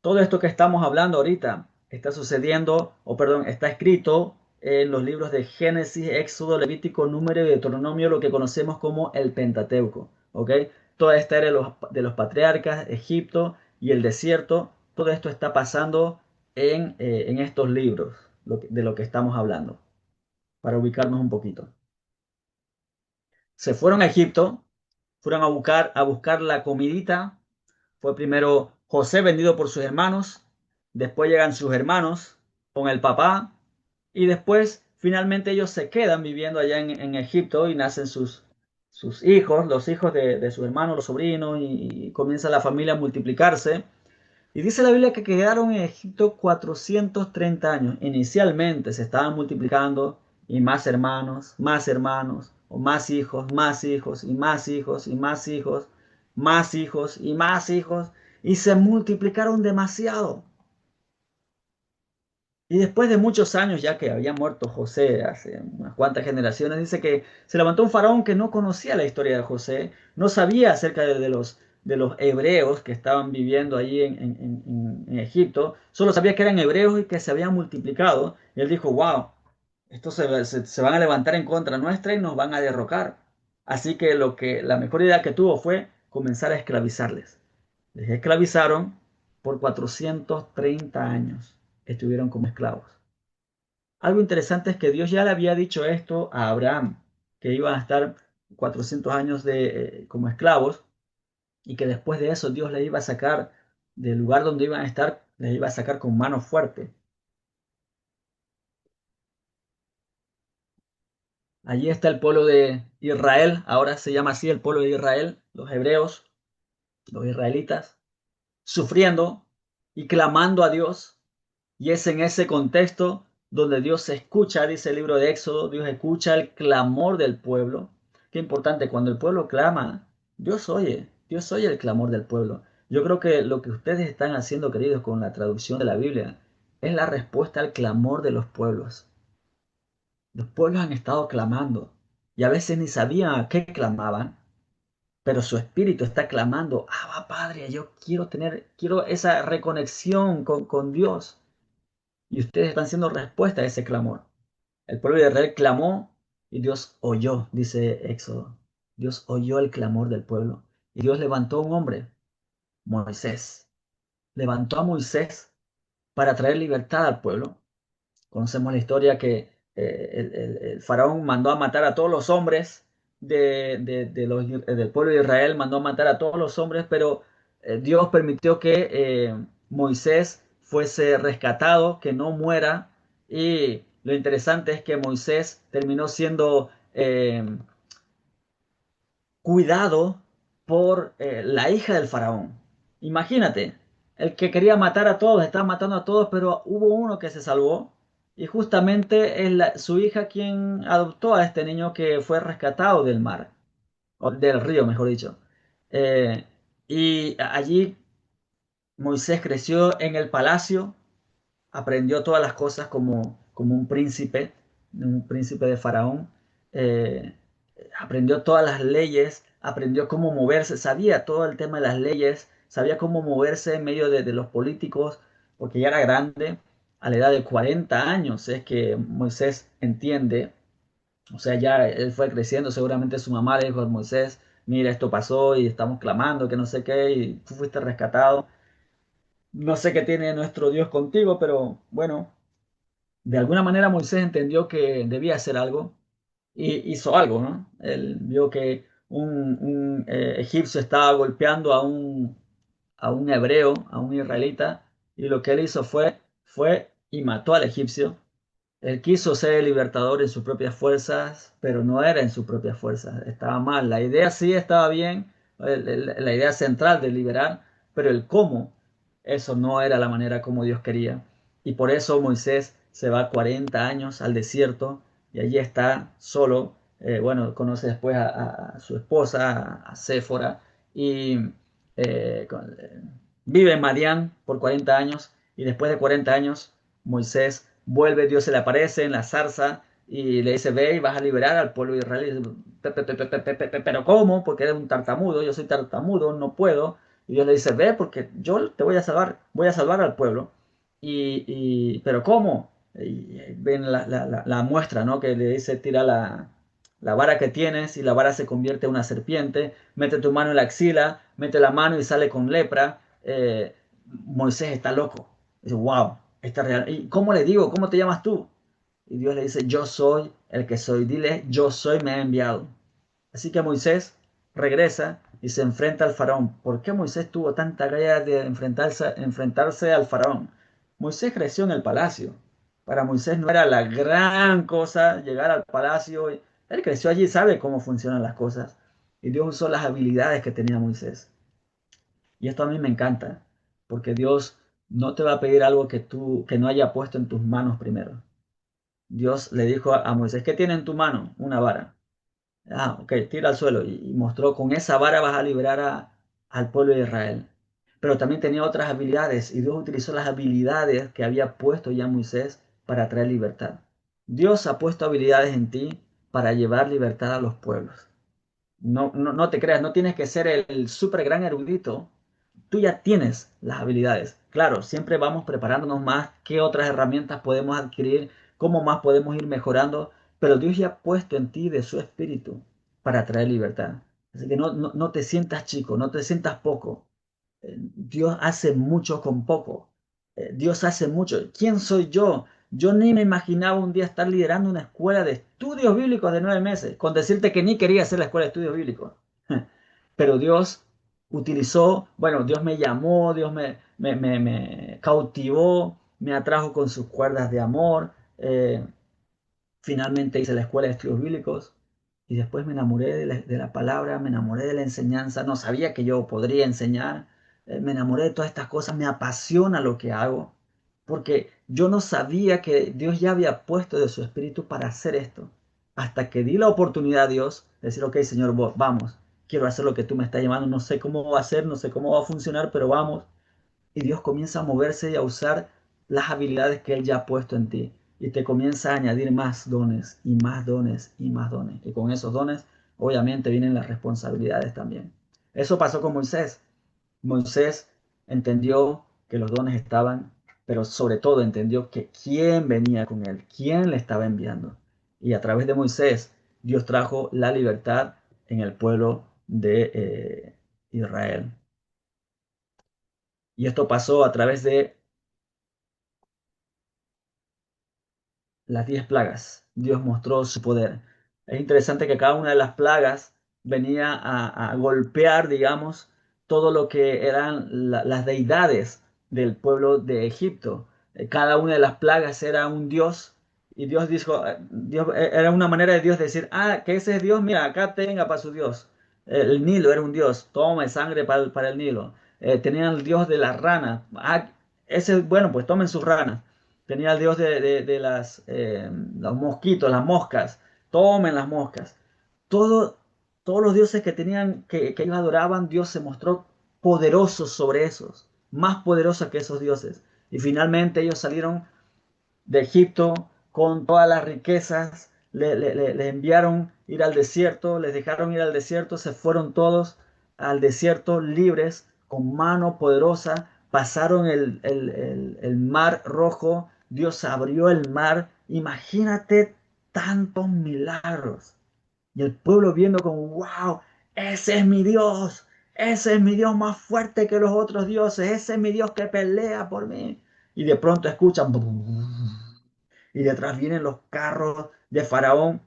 Todo esto que estamos hablando ahorita está sucediendo, o perdón, está escrito en los libros de Génesis, Éxodo, Levítico, Número y Deuteronomio, lo que conocemos como el Pentateuco. ¿Ok? Toda esta era de los patriarcas, Egipto y el desierto, todo esto está pasando en estos libros de lo que estamos hablando, para ubicarnos un poquito. Se fueron a Egipto, fueron a buscar la comidita, Fue primero José vendido por sus hermanos, después llegan sus hermanos con el papá y después finalmente ellos se quedan viviendo allá en Egipto y nacen sus hijos, los hijos de su hermano, los sobrinos y comienza la familia a multiplicarse. Y dice la Biblia que quedaron en Egipto 430 años. Inicialmente se estaban multiplicando y más hermanos, o más hijos y más hijos y más hijos, más hijos y más hijos, y se multiplicaron demasiado. Y después de muchos años, ya que había muerto José hace unas cuantas generaciones, dice que se levantó un faraón que no conocía la historia de José, no sabía acerca de los hebreos que estaban viviendo allí en Egipto, solo sabía que eran hebreos y que se habían multiplicado. Y él dijo, wow, estos se van a levantar en contra nuestra y nos van a derrocar. Así que la mejor idea que tuvo fue comenzar a esclavizarles. Les esclavizaron por 430 años. Estuvieron como esclavos. Algo interesante es que Dios ya le había dicho esto a Abraham, que iban a estar 400 años como esclavos y que después de eso Dios le iba a sacar del lugar donde iban a estar, les iba a sacar con mano fuerte. Allí está el pueblo de Israel, ahora se llama así el pueblo de Israel, los hebreos, los israelitas, sufriendo y clamando a Dios. Y es en ese contexto donde Dios escucha, dice el libro de Éxodo, Dios escucha el clamor del pueblo. Qué importante, cuando el pueblo clama, Dios oye el clamor del pueblo. Yo creo que lo que ustedes están haciendo, queridos, con la traducción de la Biblia, es la respuesta al clamor de los pueblos. Los pueblos han estado clamando y a veces ni sabían a qué clamaban, pero su espíritu está clamando, ah, Padre, yo quiero esa reconexión con Dios. Y ustedes están siendo respuesta a ese clamor. El pueblo de Israel clamó y Dios oyó, dice Éxodo. Dios oyó el clamor del pueblo. Y Dios levantó a un hombre, Moisés. Levantó a Moisés para traer libertad al pueblo. Conocemos la historia que el faraón mandó a matar a todos los hombres del pueblo de Israel, mandó a matar a todos los hombres, pero Dios permitió que Moisés fuese rescatado, que no muera. Y lo interesante es que Moisés terminó siendo cuidado por la hija del faraón. Imagínate, el que quería matar a todos, estaba matando a todos, pero hubo uno que se salvó y justamente es su hija quien adoptó a este niño que fue rescatado del mar, o del río, mejor dicho. Eh, y allí Moisés creció en el palacio, aprendió todas las cosas como un príncipe de Faraón. Eh, Aprendió todas las leyes, aprendió cómo moverse, sabía todo el tema de las leyes, sabía cómo moverse en medio de los políticos, porque ya era grande. A la edad de 40 años es que Moisés entiende, o sea, ya él fue creciendo, seguramente su mamá le dijo a Moisés, mira, esto pasó y estamos clamando, que no sé qué, y tú fuiste rescatado. No sé qué tiene nuestro Dios contigo, pero bueno, de alguna manera Moisés entendió que debía hacer algo y hizo algo, ¿no? Él vio que un egipcio estaba golpeando a un hebreo, a un israelita, y lo que él hizo fue y mató al egipcio. Él quiso ser el libertador en sus propias fuerzas, pero no era en sus propias fuerzas, estaba mal. La idea sí estaba bien, la idea central de liberar, pero el cómo, eso no era la manera como Dios quería. Y por eso Moisés se va 40 años al desierto y allí está solo. Bueno, conoce después a su esposa, a Séfora, y eh, con- eh, vive en Madián por 40 años. Y después de 40 años, Moisés vuelve, Dios se le aparece en la zarza y le dice, ve y vas a liberar al pueblo de Israel. Y dice, pero ¿cómo? Porque eres un tartamudo, yo soy tartamudo, no puedo. Y Dios le dice, ve porque yo te voy a salvar al pueblo. Pero ¿cómo? Y ven la muestra, ¿no? Que le dice, tira la vara que tienes y la vara se convierte en una serpiente, mete tu mano en la axila, mete la mano y sale con lepra. Moisés está loco. Dice, wow, está real. ¿Y cómo le digo? ¿Cómo te llamas tú? Y Dios le dice, yo soy el que soy. Dile, yo soy, me ha enviado. Así que Moisés regresa y se enfrenta al faraón. ¿Por qué Moisés tuvo tanta ganas de enfrentarse al faraón? Moisés creció en el palacio. Para Moisés no era la gran cosa llegar al palacio. Él creció allí, sabe cómo funcionan las cosas. Y Dios usó las habilidades que tenía Moisés. Y esto a mí me encanta, porque Dios no te va a pedir algo que no haya puesto en tus manos primero. Dios le dijo a Moisés, ¿qué tiene en tu mano? Una vara. Ah, ok, tira al suelo. Y mostró, con esa vara vas a liberar al pueblo de Israel. Pero también tenía otras habilidades y Dios utilizó las habilidades que había puesto ya Moisés para traer libertad. Dios ha puesto habilidades en ti para llevar libertad a los pueblos. No te creas, no tienes que ser el súper gran erudito. Tú ya tienes las habilidades. Claro, siempre vamos preparándonos más, qué otras herramientas podemos adquirir, cómo más podemos ir mejorando, pero Dios ya ha puesto en ti de su espíritu para traer libertad. Así que no te sientas chico, no te sientas poco. Dios hace mucho con poco. Dios hace mucho. ¿Quién soy yo? Yo ni me imaginaba un día estar liderando una escuela de estudios bíblicos de 9 meses, con decirte que ni quería hacer la escuela de estudios bíblicos. Pero Dios utilizó, bueno, Dios me llamó, Dios me cautivó, me atrajo con sus cuerdas de amor. Finalmente hice la escuela de estudios bíblicos y después me enamoré de la palabra, me enamoré de la enseñanza, no sabía que yo podría enseñar, me enamoré de todas estas cosas, me apasiona lo que hago, porque yo no sabía que Dios ya había puesto de su espíritu para hacer esto, hasta que di la oportunidad a Dios de decir, ok, Señor, vamos, quiero hacer lo que tú me estás llamando, no sé cómo va a ser, no sé cómo va a funcionar, pero vamos, y Dios comienza a moverse y a usar las habilidades que Él ya ha puesto en ti. Y te comienza a añadir más dones y más dones y más dones. Y con esos dones, obviamente, vienen las responsabilidades también. Eso pasó con Moisés. Moisés entendió que los dones estaban, pero sobre todo entendió que quién venía con él, quién le estaba enviando. Y a través de Moisés, Dios trajo la libertad en el pueblo de Israel. Y esto pasó a través de las 10 plagas. Dios mostró su poder. Es interesante que cada una de las plagas venía a golpear, digamos, todo lo que eran las deidades del pueblo de Egipto. Cada una de las plagas era un dios y Dios dijo, era una manera de Dios decir, ah, que ese es Dios, mira, acá tenga para su Dios. El Nilo era un dios, tome sangre para el Nilo. Tenían el dios de las ranas. Ah, ese, bueno, pues tomen sus ranas. Tenía el dios de los mosquitos, las moscas. Tomen las moscas. Todo, todos los dioses que tenían, que ellos adoraban, Dios se mostró poderoso sobre esos. Más poderoso que esos dioses. Y finalmente ellos salieron de Egipto con todas las riquezas. Le enviaron ir al desierto, les dejaron ir al desierto, se fueron todos al desierto libres, con mano poderosa, pasaron el mar rojo, Dios abrió el mar. Imagínate tantos milagros. Y el pueblo viendo como, wow, ese es mi Dios más fuerte que los otros dioses, ese es mi Dios que pelea por mí. Y de pronto escuchan, y detrás vienen los carros de Faraón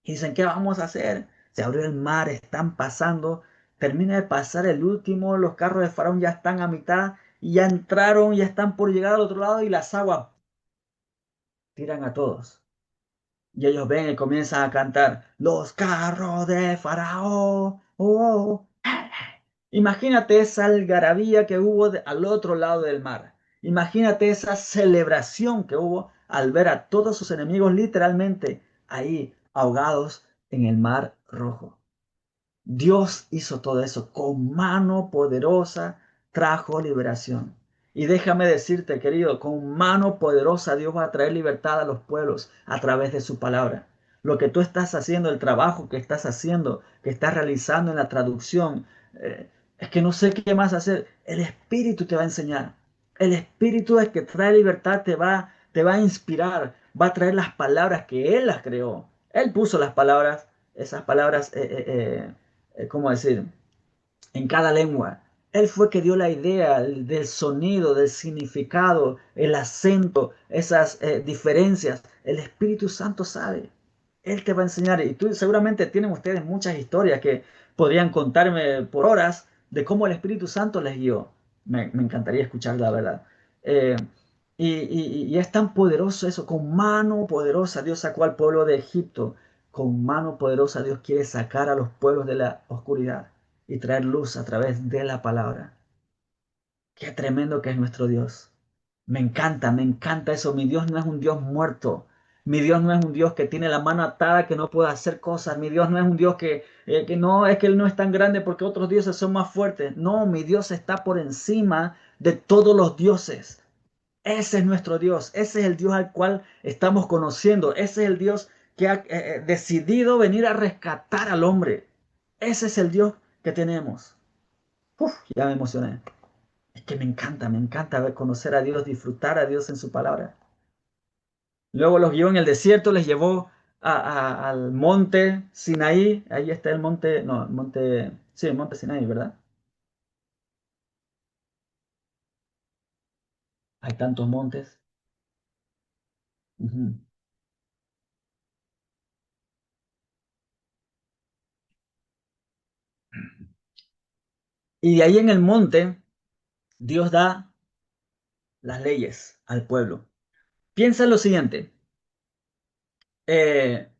y dicen, ¿qué vamos a hacer? Se abrió el mar, están pasando, termina de pasar el último, los carros de Faraón ya están a mitad y ya entraron, ya están por llegar al otro lado y las aguas tiran a todos. Y ellos ven y comienzan a cantar, los carros de Faraón. Oh. Imagínate esa algarabía que hubo al otro lado del mar. Imagínate esa celebración que hubo al ver a todos sus enemigos literalmente ahí ahogados en el mar rojo. Dios hizo todo eso con mano poderosa, trajo liberación. Y déjame decirte, querido, con mano poderosa Dios va a traer libertad a los pueblos a través de su palabra. Lo que tú estás haciendo, el trabajo que estás haciendo, que estás realizando en la traducción, es que no sé qué más hacer. El Espíritu te va a enseñar. El Espíritu es que trae libertad, te va a inspirar, va a traer las palabras que Él las creó. Él puso las palabras, esas palabras, ¿cómo decir? En cada lengua. Él fue que dio la idea del sonido, del significado, el acento, esas diferencias. El Espíritu Santo sabe. Él te va a enseñar. Y tú seguramente tienen ustedes muchas historias que podrían contarme por horas de cómo el Espíritu Santo les guió. Me encantaría escuchar la verdad. Eh, y es tan poderoso eso, con mano poderosa Dios sacó al pueblo de Egipto, con mano poderosa Dios quiere sacar a los pueblos de la oscuridad y traer luz a través de la palabra. Qué tremendo que es nuestro Dios. Me encanta eso. Mi Dios no es un Dios muerto. Mi Dios no es un Dios que tiene la mano atada, que no puede hacer cosas. Mi Dios no es un Dios que no, es que Él no es tan grande porque otros dioses son más fuertes. No, mi Dios está por encima de todos los dioses. Ese es nuestro Dios. Ese es el Dios al cual estamos conociendo. Ese es el Dios que ha decidido venir a rescatar al hombre. Ese es el Dios que tenemos. Uf, ya me emocioné. Es que me encanta ver, conocer a Dios, disfrutar a Dios en su palabra. Luego los guió en el desierto, les llevó al monte Sinaí. Ahí está el monte, no, el monte, sí, el monte Sinaí, ¿verdad? Hay tantos montes. Ujú. Y de ahí en el monte, Dios da las leyes al pueblo. Piensa en lo siguiente. Eh,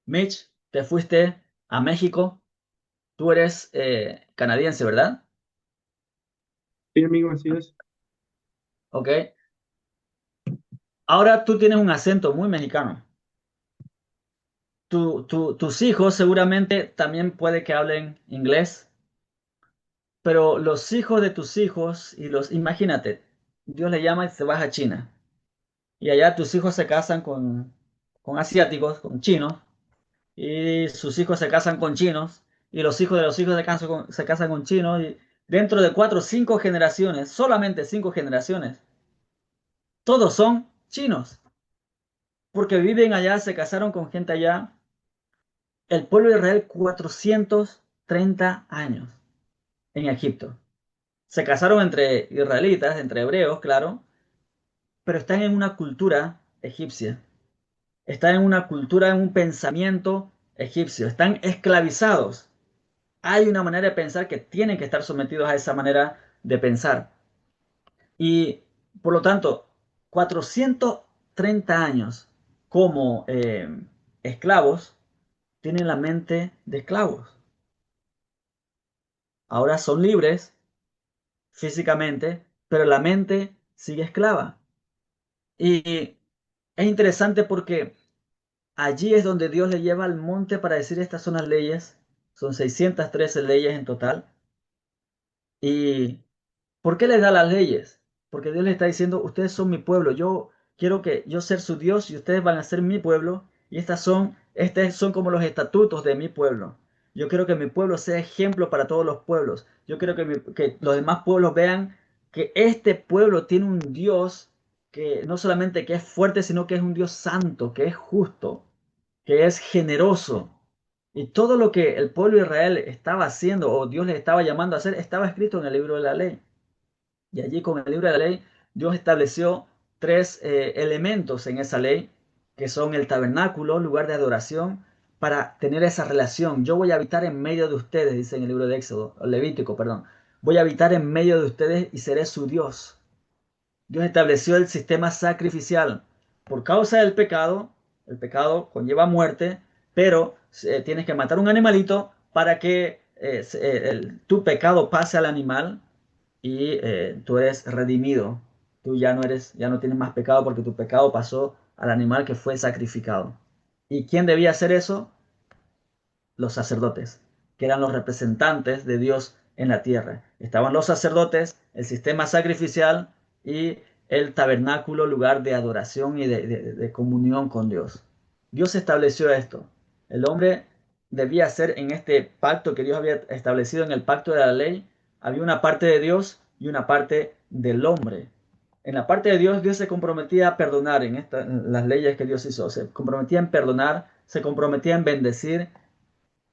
Mitch, te fuiste a México. Tú eres canadiense, ¿verdad? Sí, amigo, así es. Ok. Ahora tú tienes un acento muy mexicano. Tus hijos seguramente también puede que hablen inglés, pero los hijos de tus hijos imagínate, Dios le llama y se vas a China. Y allá tus hijos se casan con asiáticos, con chinos, y sus hijos se casan con chinos, y los hijos de los hijos se casan con chinos, y dentro de 4 o 5 generaciones, solamente 5 generaciones, todos son chinos, porque viven allá, se casaron con gente allá. El pueblo de Israel 430 años en Egipto. Se casaron entre israelitas, entre hebreos, claro, pero están en una cultura egipcia. Están en una cultura, en un pensamiento egipcio. Están esclavizados. Hay una manera de pensar que tienen que estar sometidos a esa manera de pensar. Y por lo tanto, 430 años como esclavos tienen la mente de esclavos. Ahora son libres físicamente, pero la mente sigue esclava. Y es interesante porque allí es donde Dios le lleva al monte para decir estas son las leyes. Son 613 leyes en total. Y ¿por qué les da las leyes? Porque Dios les está diciendo, ustedes son mi pueblo, yo quiero que yo ser su Dios y ustedes van a ser mi pueblo y estos son como los estatutos de mi pueblo. Yo quiero que mi pueblo sea ejemplo para todos los pueblos. Yo quiero que los demás pueblos vean que este pueblo tiene un Dios que no solamente que es fuerte, sino que es un Dios santo, que es justo, que es generoso. Y todo lo que el pueblo de Israel estaba haciendo o Dios les estaba llamando a hacer estaba escrito en el libro de la ley. Y allí con el libro de la ley, Dios estableció 3 elementos en esa ley, que son el tabernáculo, lugar de adoración, para tener esa relación. Yo voy a habitar en medio de ustedes, dice en el libro de Éxodo, Levítico, perdón. Voy a habitar en medio de ustedes y seré su Dios. Dios estableció el sistema sacrificial. Por causa del pecado, el pecado conlleva muerte, pero tienes que matar un animalito para que tu pecado pase al animal y tú eres redimido. Tú ya no tienes más pecado porque tu pecado pasó al animal que fue sacrificado. ¿Y quién debía hacer eso? Los sacerdotes, que eran los representantes de Dios en la tierra. Estaban los sacerdotes, el sistema sacrificial y el tabernáculo, lugar de adoración y de comunión con Dios. Dios estableció esto. El hombre debía hacer en este pacto que Dios había establecido en el pacto de la ley, había una parte de Dios y una parte del hombre. En la parte de Dios, Dios se comprometía a perdonar en las leyes que Dios hizo. Se comprometía en perdonar, se comprometía en bendecir,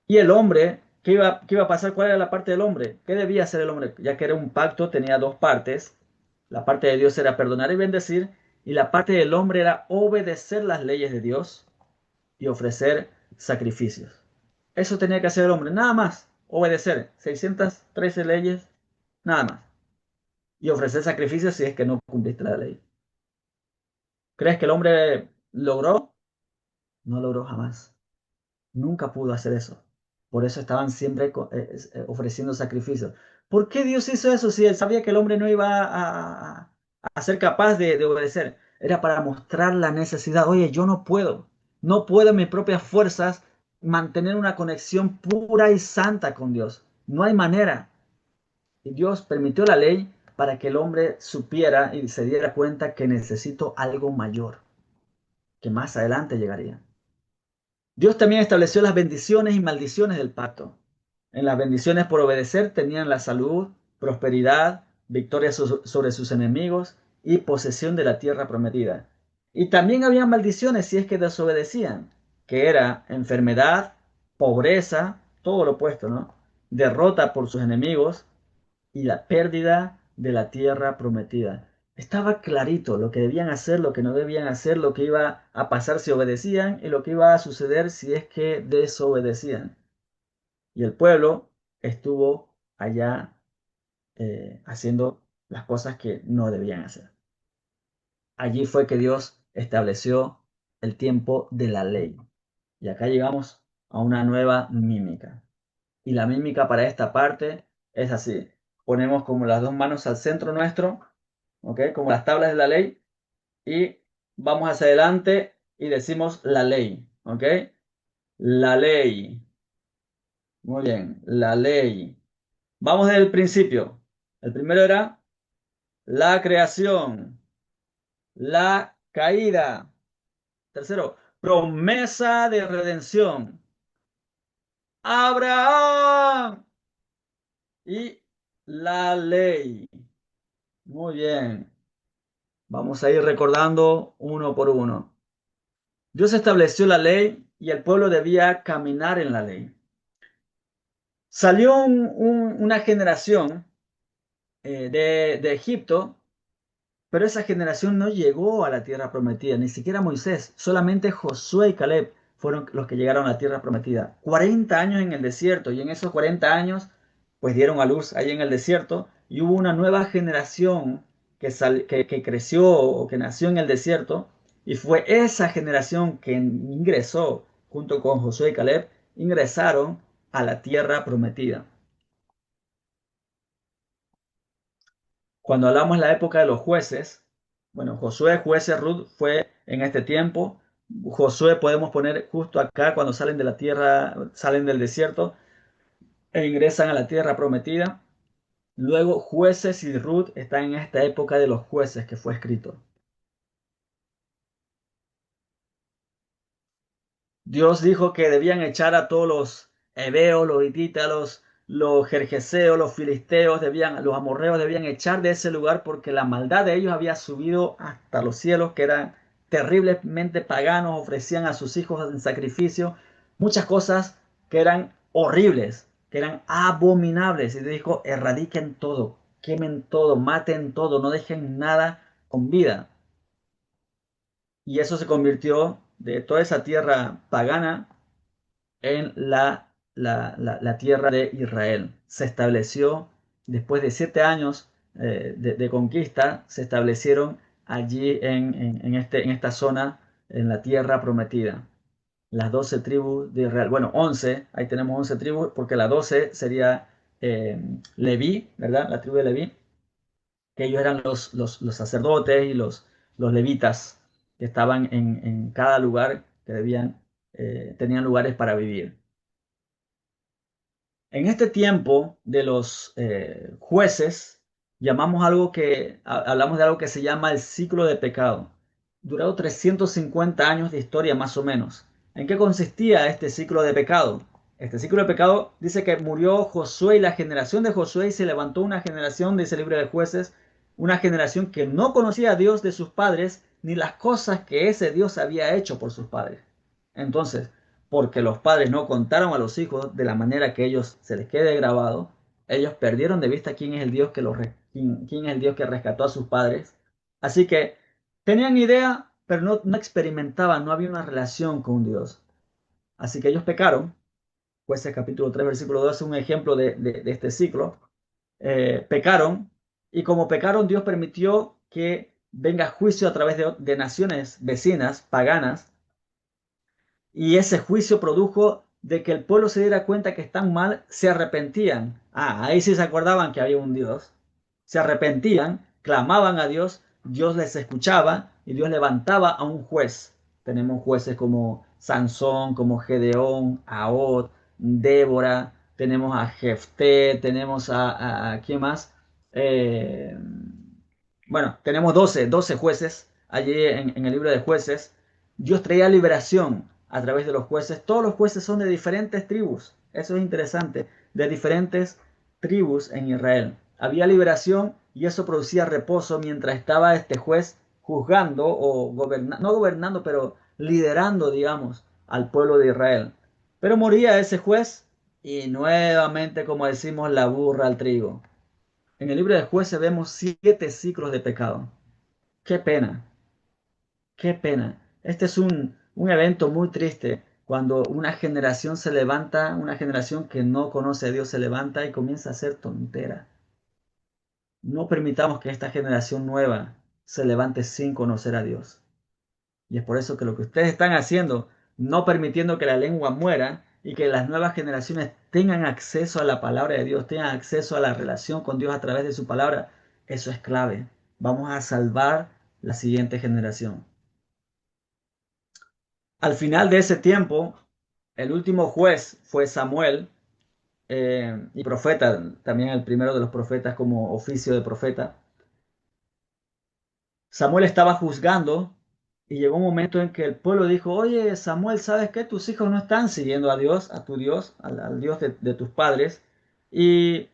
y el hombre, qué iba a pasar? ¿Cuál era la parte del hombre? ¿Qué debía hacer el hombre? Ya que era un pacto, tenía 2 partes. La parte de Dios era perdonar y bendecir, y la parte del hombre era obedecer las leyes de Dios y ofrecer sacrificios. Eso tenía que hacer el hombre, nada más, obedecer 613 leyes, nada más, y ofrecer sacrificios si es que no cumpliste la ley. ¿Crees que el hombre logró? No logró jamás. Nunca pudo hacer eso. Por eso estaban siempre ofreciendo sacrificios. ¿Por qué Dios hizo eso si él sabía que el hombre no iba a ser capaz de obedecer? Era para mostrar la necesidad. Oye, yo no puedo. No puedo en mis propias fuerzas mantener una conexión pura y santa con Dios. No hay manera. Y Dios permitió la ley para que el hombre supiera y se diera cuenta que necesito algo mayor, que más adelante llegaría. Dios también estableció las bendiciones y maldiciones del pacto. En las bendiciones por obedecer tenían la salud, prosperidad, victoria sobre sus enemigos y posesión de la tierra prometida. Y también había maldiciones si es que desobedecían, que era enfermedad, pobreza, todo lo opuesto, ¿no? Derrota por sus enemigos y la pérdida de la tierra prometida. Estaba clarito lo que debían hacer, lo que no debían hacer, lo que iba a pasar si obedecían y lo que iba a suceder si es que desobedecían. Y el pueblo estuvo allá haciendo las cosas que no debían hacer. Allí fue que Dios estableció el tiempo de la ley. Y acá llegamos a una nueva mímica. Y la mímica para esta parte es así. Ponemos como las dos manos al centro nuestro, ¿ok? Como las tablas de la ley. Y vamos hacia adelante y decimos la ley, ¿ok? La ley. Muy bien, la ley. Vamos desde el principio. El primero era la creación, la caída. Tercero, promesa de redención. Abraham y la ley. Muy bien. Vamos a ir recordando uno por uno. Dios estableció la ley y el pueblo debía caminar en la ley. Salió una generación de Egipto, pero esa generación no llegó a la tierra prometida, ni siquiera Moisés, solamente Josué y Caleb fueron los que llegaron a la tierra prometida. 40 años en el desierto, y en esos 40 años pues dieron a luz ahí en el desierto, y hubo una nueva generación que creció o que nació en el desierto, y fue esa generación que ingresó junto con Josué y Caleb, ingresaron a la tierra prometida. Cuando hablamos de la época de los jueces, bueno, Josué, jueces, Ruth fue en este tiempo. Josué podemos poner justo acá cuando salen de la tierra, salen del desierto e ingresan a la tierra prometida. Luego jueces y Ruth están en esta época de los jueces que fue escrito. Dios dijo que debían echar a todos los heveos, los hititas, los jerjeseos, los filisteos, los amorreos debían echar de ese lugar porque la maldad de ellos había subido hasta los cielos, que eran terriblemente paganos, ofrecían a sus hijos en sacrificio, muchas cosas que eran horribles, que eran abominables. Y dijo, erradiquen todo, quemen todo, maten todo, no dejen nada con vida. Y eso se convirtió de toda esa tierra pagana en la tierra de Israel. Se estableció, después de 7 años de conquista, se establecieron allí en esta zona, en la tierra prometida. Las 12 tribus de Israel. Bueno, 11, ahí tenemos 11 tribus, porque la 12 sería Leví, ¿verdad? La tribu de Leví, que ellos eran los sacerdotes y los levitas que estaban en cada lugar que tenían lugares para vivir. En este tiempo de los jueces, hablamos de algo que se llama el ciclo de pecado. Duró 350 años de historia más o menos. ¿En qué consistía este ciclo de pecado? Este ciclo de pecado dice que murió Josué y la generación de Josué y se levantó una generación, de ese libro de jueces, una generación que no conocía a Dios de sus padres ni las cosas que ese Dios había hecho por sus padres. Entonces, porque los padres no contaron a los hijos de la manera que ellos se les quede grabado, ellos perdieron de vista quién es el Dios quién es el Dios que rescató a sus padres. Así que tenían idea, pero no experimentaban, no había una relación con Dios. Así que ellos pecaron. Jueces capítulo 3, versículo 2 es un ejemplo de este ciclo. Pecaron, y como pecaron, Dios permitió que venga juicio a través de naciones vecinas, paganas, y ese juicio produjo de que el pueblo se diera cuenta que están mal, se arrepentían. Ahí sí se acordaban que había un Dios. Se arrepentían, clamaban a Dios, Dios les escuchaba y Dios levantaba a un juez. Tenemos jueces como Sansón, como Gedeón, Ahod, Débora, tenemos a Jefté, tenemos a ¿quién más? Eh, bueno, tenemos 12 jueces allí en el libro de jueces. Dios traía liberación a través de los jueces. Todos los jueces son de diferentes tribus. Eso es interesante. De diferentes tribus en Israel. Había liberación y eso producía reposo mientras estaba este juez juzgando o gobernando, no gobernando, pero liderando, digamos, al pueblo de Israel. Pero moría ese juez y nuevamente, como decimos, la burra al trigo. En el libro de jueces vemos 7 ciclos de pecado. Qué pena, qué pena. Este es un evento muy triste cuando una generación se levanta, una generación que no conoce a Dios se levanta y comienza a hacer tontera. No permitamos que esta generación nueva se levante sin conocer a Dios. Y es por eso que lo que ustedes están haciendo, no permitiendo que la lengua muera y que las nuevas generaciones tengan acceso a la palabra de Dios, tengan acceso a la relación con Dios a través de su palabra, eso es clave. Vamos a salvar la siguiente generación. Al final de ese tiempo, el último juez fue Samuel, y profeta, también el primero de los profetas como oficio de profeta. Samuel estaba juzgando y llegó un momento en que el pueblo dijo, oye Samuel, ¿sabes qué? Tus hijos no están siguiendo a Dios, a tu Dios, al Dios de tus padres, y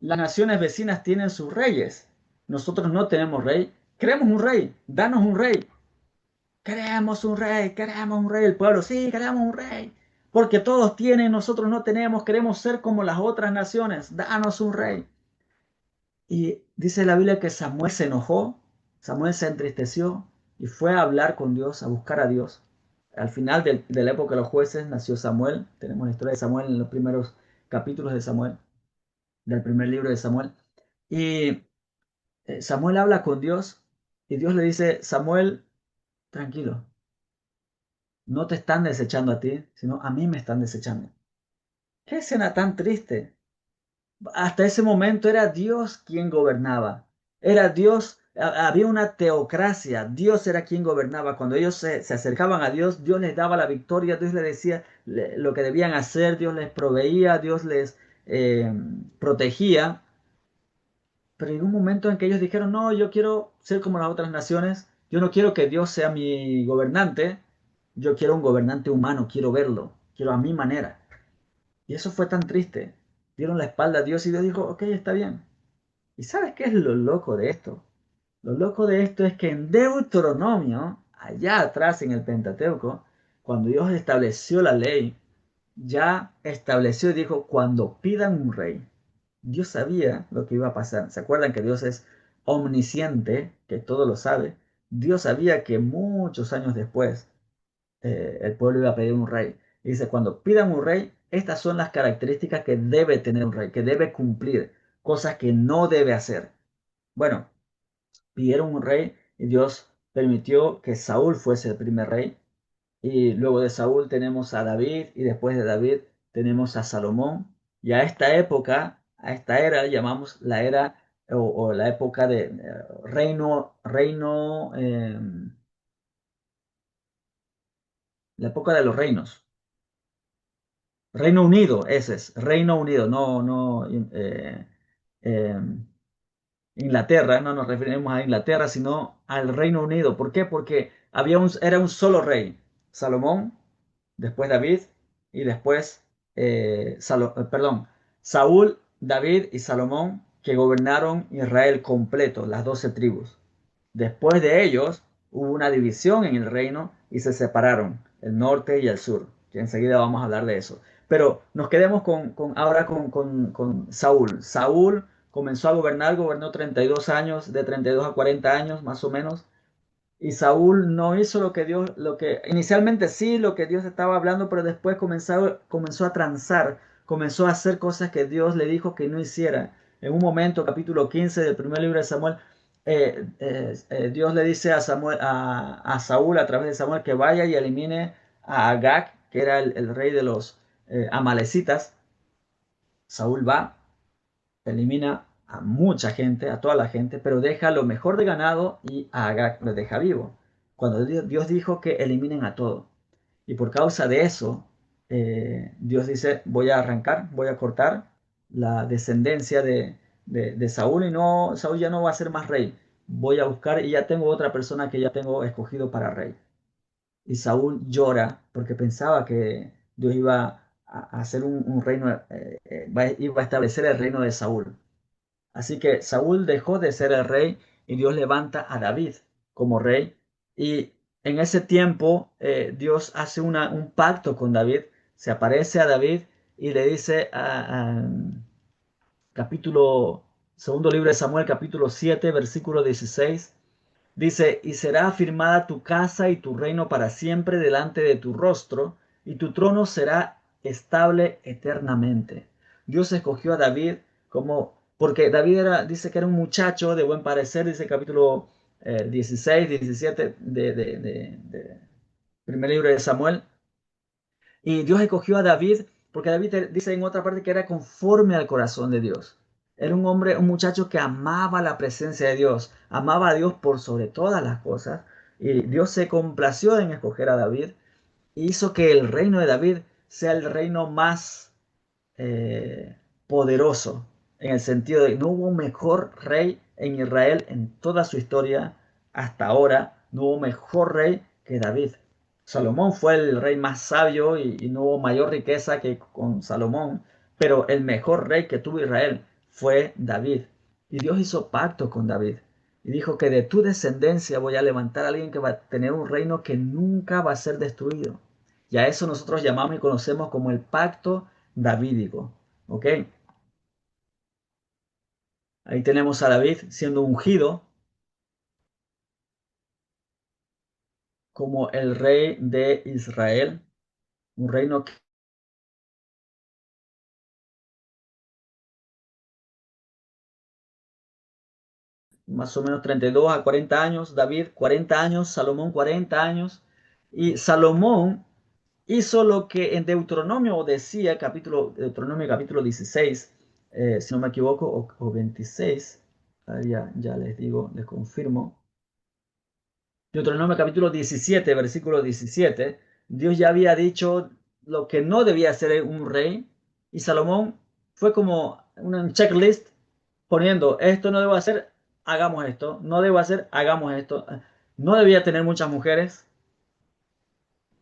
las naciones vecinas tienen sus reyes. Nosotros no tenemos rey. Queremos un rey, danos un rey. Queremos un rey, queremos un rey. El pueblo, sí, queremos un rey. Porque todos tienen, nosotros no tenemos, queremos ser como las otras naciones, danos un rey. Y dice la Biblia que Samuel se enojó, Samuel se entristeció y fue a hablar con Dios, a buscar a Dios. Al final de la época de los jueces nació Samuel. Tenemos la historia de Samuel en los primeros capítulos de Samuel, del primer libro de Samuel. Y Samuel habla con Dios y Dios le dice, Samuel, tranquilo, no te están desechando a ti, sino a mí me están desechando. Qué escena tan triste. Hasta ese momento era Dios quien gobernaba. Era Dios, había una teocracia. Dios era quien gobernaba. Cuando ellos se acercaban a Dios, Dios les daba la victoria, Dios les decía lo que debían hacer, Dios les proveía, Dios les protegía. Pero llegó un momento en que ellos dijeron, no, yo quiero ser como las otras naciones, yo no quiero que Dios sea mi gobernante, yo quiero un gobernante humano, quiero verlo, quiero a mi manera. Y eso fue tan triste. Dieron la espalda a Dios y Dios dijo, ok, está bien. ¿Y sabes qué es lo loco de esto? Lo loco de esto es que en Deuteronomio, allá atrás en el Pentateuco, cuando Dios estableció la ley, ya estableció y dijo, cuando pidan un rey, Dios sabía lo que iba a pasar. ¿Se acuerdan que Dios es omnisciente, que todo lo sabe? Dios sabía que muchos años después el pueblo iba a pedir un rey. Y dice, cuando pidan un rey, estas son las características que debe tener un rey, que debe cumplir, cosas que no debe hacer. Bueno, pidieron un rey y Dios permitió que Saúl fuese el primer rey. Y luego de Saúl tenemos a David y después de David tenemos a Salomón. Y a esta época, a esta era, llamamos la era o la época de la época de los reinos. Reino Unido, ese es, Reino Unido, no eh, Inglaterra, no nos referimos a Inglaterra, sino al Reino Unido. ¿Por qué? Porque era un solo rey, Salomón, después David y después, perdón, Saúl, David y Salomón, que gobernaron Israel completo, las 12 tribus. Después de ellos hubo una división en el reino y se separaron, el norte y el sur, que enseguida vamos a hablar de eso. Pero nos quedemos ahora con Saúl. Saúl comenzó a gobernar, gobernó 32 años, de 32 a 40 años más o menos, Y Saúl no hizo lo que Dios, lo que inicialmente sí, lo que Dios estaba hablando, pero después comenzó a transar, comenzó a hacer cosas que Dios le dijo que no hiciera. En un momento, capítulo 15 del primer libro de Samuel, Dios le dice a Samuel, a Saúl a través de Samuel que vaya y elimine a Agag, que era el rey de los amalecitas. Saúl va, elimina a mucha gente, a toda la gente, pero deja lo mejor de ganado y a Agag lo deja vivo. Cuando Dios dijo que eliminen a todo. Y por causa de eso, Dios dice, voy a arrancar, voy a cortar la descendencia de Saúl y no, Saúl ya no va a ser más rey. Voy a buscar y ya tengo otra persona que ya tengo escogido para rey. Y Saúl llora porque pensaba que Dios iba a hacer un reino, iba a establecer el reino de Saúl. Así que Saúl dejó de ser el rey y Dios levanta a David como rey. Y en ese tiempo Dios hace un pacto con David, se aparece a David y le dice capítulo, segundo libro de Samuel, capítulo 7, versículo 16. Dice, y será afirmada tu casa y tu reino para siempre delante de tu rostro, y tu trono será estable eternamente. Dios escogió a David porque David dice que era un muchacho de buen parecer, dice capítulo 16, 17 de primer libro de Samuel, y Dios escogió a David porque David dice en otra parte que era conforme al corazón de Dios. Era un hombre, un muchacho que amaba la presencia de Dios, amaba a Dios por sobre todas las cosas. Y Dios se complació en escoger a David e hizo que el reino de David sea el reino más poderoso, en el sentido de no hubo mejor rey en Israel en toda su historia hasta ahora, no hubo mejor rey que David. Salomón fue el rey más sabio y no hubo mayor riqueza que con Salomón, pero el mejor rey que tuvo Israel fue David. Y Dios hizo pacto con David y dijo que de tu descendencia voy a levantar a alguien que va a tener un reino que nunca va a ser destruido. Y a eso nosotros llamamos y conocemos como el pacto davídico. ¿Ok? Ahí tenemos a David siendo ungido como el rey de Israel, un reino que más o menos 32 a 40 años, David 40 años, Salomón 40 años, y Salomón hizo lo que en Deuteronomio decía, Deuteronomio capítulo 16, si no me equivoco, o 26, ya les digo, les confirmo. Deuteronomio capítulo 17, versículo 17, Dios ya había dicho lo que no debía hacer un rey, y Salomón fue como un checklist poniendo, esto no debo hacer, hagamos esto, no debo hacer, hagamos esto. No debía tener muchas mujeres,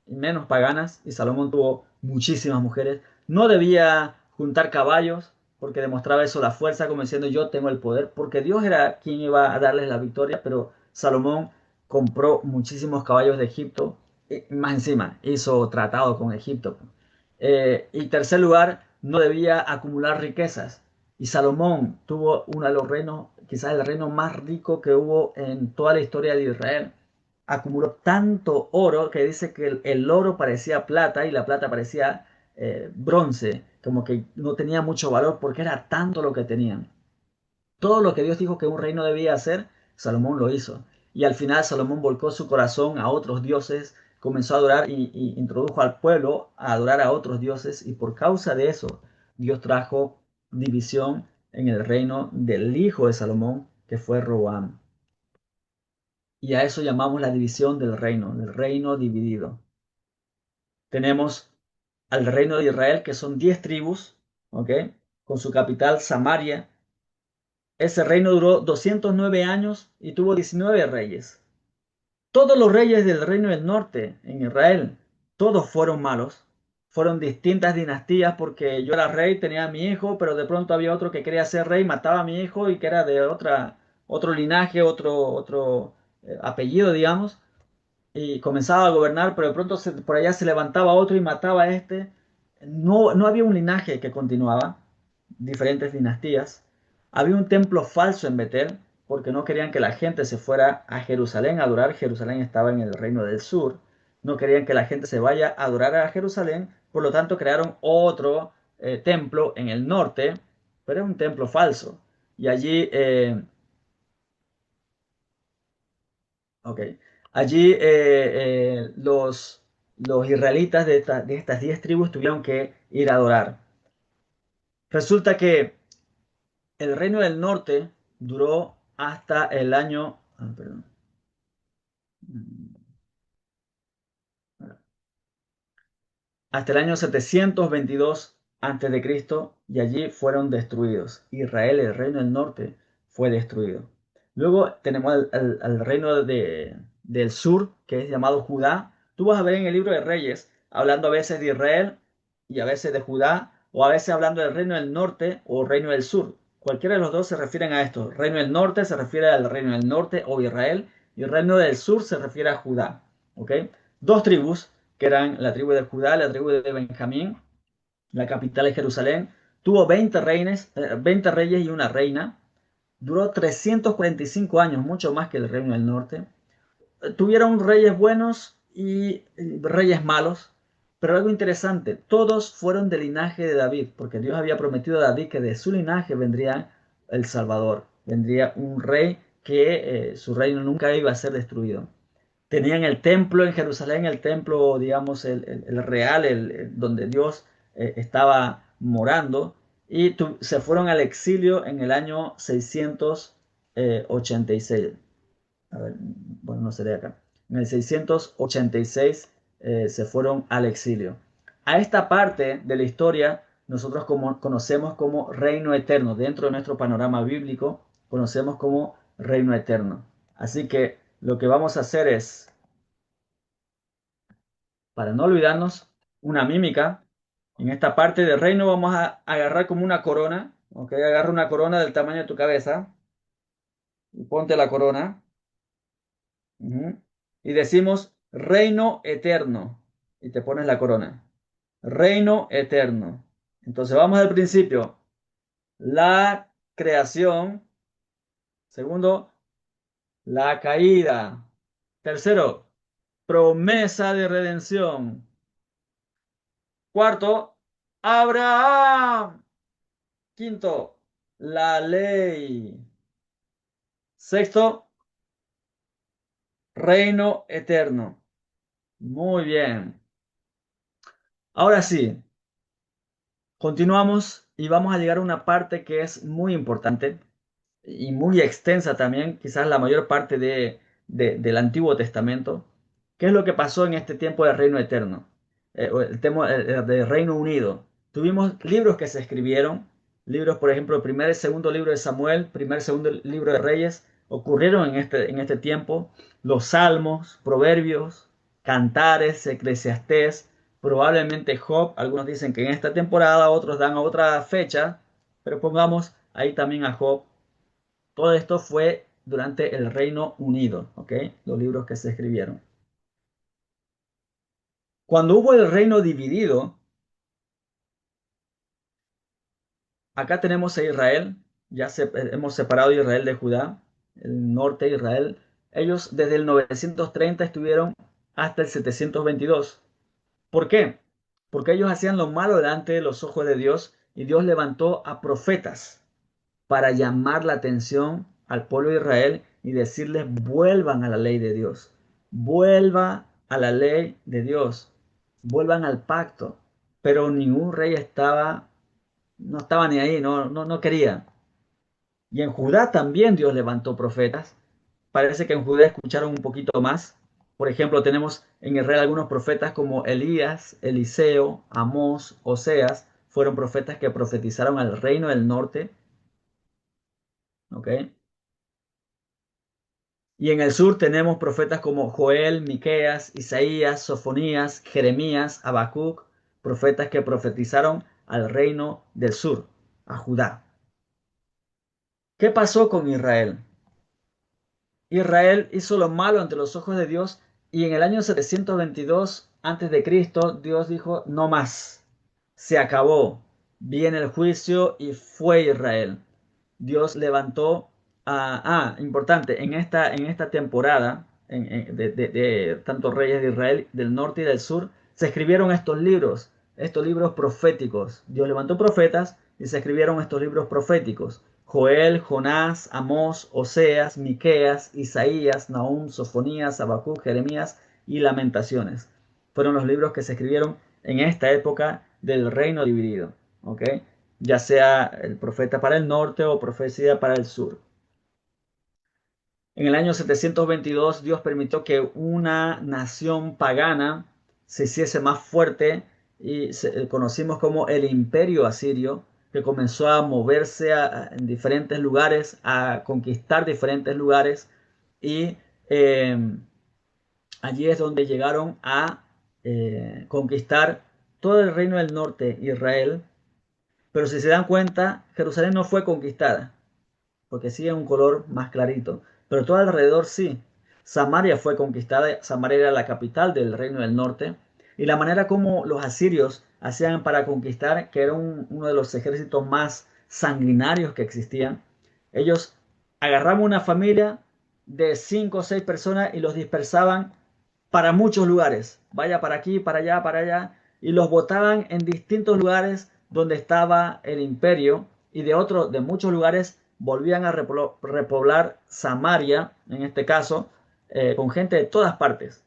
y menos paganas, y Salomón tuvo muchísimas mujeres. No debía juntar caballos, porque demostraba eso la fuerza, como diciendo yo tengo el poder, porque Dios era quien iba a darles la victoria, pero Salomón compró muchísimos caballos de Egipto, y más encima hizo tratado con Egipto. Y tercer lugar, no debía acumular riquezas. Y Salomón tuvo uno de los reinos, quizás el reino más rico que hubo en toda la historia de Israel. Acumuló tanto oro que dice que el oro parecía plata y la plata parecía bronce, como que no tenía mucho valor porque era tanto lo que tenían. Todo lo que Dios dijo que un reino debía hacer, Salomón lo hizo. Y al final Salomón volcó su corazón a otros dioses, comenzó a adorar y introdujo al pueblo a adorar a otros dioses y por causa de eso Dios trajo división en el reino del hijo de Salomón, que fue Roboam. Y a eso llamamos la división del reino dividido. Tenemos al reino de Israel, que son 10 tribus, ¿ok? Con su capital Samaria. Ese reino duró 209 años y tuvo 19 reyes. Todos los reyes del reino del norte en Israel, todos fueron malos. Fueron distintas dinastías porque yo era rey, tenía a mi hijo, pero de pronto había otro que quería ser rey, mataba a mi hijo y que era de otro linaje, otro apellido, digamos, y comenzaba a gobernar, pero de pronto por allá se levantaba otro y mataba a este. No había un linaje que continuaba, diferentes dinastías. Había un templo falso en Betel, porque no querían que la gente se fuera a Jerusalén a adorar. Jerusalén estaba en el reino del sur. No querían que la gente se vaya a adorar a Jerusalén, por lo tanto crearon otro templo en el norte, pero es un templo falso. Y allí, ok, allí los israelitas de estas 10 tribus tuvieron que ir a adorar. Resulta que el reino del norte duró hasta el año, perdón, hasta el año 722 a.C. y allí fueron destruidos. Israel, el reino del norte, fue destruido. Luego tenemos al reino del sur, que es llamado Judá. Tú vas a ver en el libro de Reyes, hablando a veces de Israel y a veces de Judá, o a veces hablando del reino del norte o reino del sur. Cualquiera de los dos se refieren a esto. Reino del norte se refiere al reino del norte o Israel, y el reino del sur se refiere a Judá. ¿Ok? Dos tribus que eran la tribu de Judá, la tribu de Benjamín, la capital es Jerusalén. Tuvo 20 reyes y una reina. Duró 345 años, mucho más que el reino del norte. Tuvieron reyes buenos y reyes malos, pero algo interesante, todos fueron del linaje de David, porque Dios había prometido a David que de su linaje vendría el Salvador, vendría un rey que su reino nunca iba a ser destruido. Tenían el templo en Jerusalén, el templo, digamos, el real, donde Dios estaba morando, y se fueron al exilio en el año 686. A ver, bueno, no sería acá. En el 686 se fueron al exilio. A esta parte de la historia nosotros conocemos como reino eterno. Dentro de nuestro panorama bíblico conocemos como reino eterno. Así que lo que vamos a hacer es, para no olvidarnos, una mímica. En esta parte del reino vamos a agarrar como una corona. ¿Ok? Agarra una corona del tamaño de tu cabeza y ponte la corona. Ujú. Y decimos reino eterno. Y te pones la corona. Reino eterno. Entonces vamos al principio. La creación. Segundo, la caída. Tercero, promesa de redención. Cuarto, Abraham. Quinto, la ley. Sexto, reino eterno. Muy bien. Ahora sí, continuamos y vamos a llegar a una parte que es muy importante y muy extensa también, quizás la mayor parte del Antiguo Testamento. ¿Qué es lo que pasó en este tiempo del reino eterno? O el tema del Reino Unido. Tuvimos libros que se escribieron, libros, por ejemplo, el primer y segundo libro de Samuel, primer y segundo libro de Reyes, ocurrieron en este tiempo. Los Salmos, Proverbios, Cantares, Eclesiastés, probablemente Job. Algunos dicen que en esta temporada, otros dan a otra fecha, pero pongamos ahí también a Job. Todo esto fue durante el Reino Unido, ¿ok? Los libros que se escribieron. Cuando hubo el reino dividido, acá tenemos a Israel, hemos separado a Israel de Judá, el norte de Israel. Ellos desde el 930 estuvieron hasta el 722. ¿Por qué? Porque ellos hacían lo malo delante de los ojos de Dios y Dios levantó a profetas para llamar la atención al pueblo de Israel y decirles vuelvan a la ley de Dios, vuelva a la ley de Dios, vuelvan al pacto. Pero ningún rey no estaba ni ahí, no quería. Y en Judá también Dios levantó profetas. Parece que en Judá escucharon un poquito más. Por ejemplo, tenemos en Israel algunos profetas como Elías, Eliseo, Amós, Oseas. Fueron profetas que profetizaron al reino del norte. ¿Ok? Y en el sur tenemos profetas como Joel, Miqueas, Isaías, Sofonías, Jeremías, Habacuc, profetas que profetizaron al reino del sur, a Judá. ¿Qué pasó con Israel? Israel hizo lo malo ante los ojos de Dios y en el año 722 a.C. Dios dijo, no más, se acabó, viene el juicio y fue Israel. Dios levantó Importante, en esta temporada de tanto reyes de Israel, del norte y del sur, se escribieron estos libros proféticos. Dios levantó profetas y se escribieron estos libros proféticos. Joel, Jonás, Amós, Oseas, Miqueas, Isaías, Nahum, Sofonías, Habacuc, Jeremías y Lamentaciones. Fueron los libros que se escribieron en esta época del reino dividido, ¿ok? Ya sea el profeta para el norte o profecía para el sur. En el año 722 Dios permitió que una nación pagana se hiciese más fuerte y conocimos como el Imperio Asirio, que comenzó a moverse en diferentes lugares, a conquistar diferentes lugares y eh, allí es donde llegaron a conquistar todo el reino del norte, Israel. Pero si se dan cuenta, Jerusalén no fue conquistada porque sí es un color más clarito, pero todo alrededor sí. Samaria fue conquistada, Samaria era la capital del reino del norte, y la manera como los asirios hacían para conquistar, que era uno de los ejércitos más sanguinarios que existían, ellos agarraban una familia de 5 o 6 personas y los dispersaban para muchos lugares, vaya para aquí, para allá, y los botaban en distintos lugares donde estaba el imperio, y de muchos lugares volvían a repoblar Samaria, en este caso, con gente de todas partes.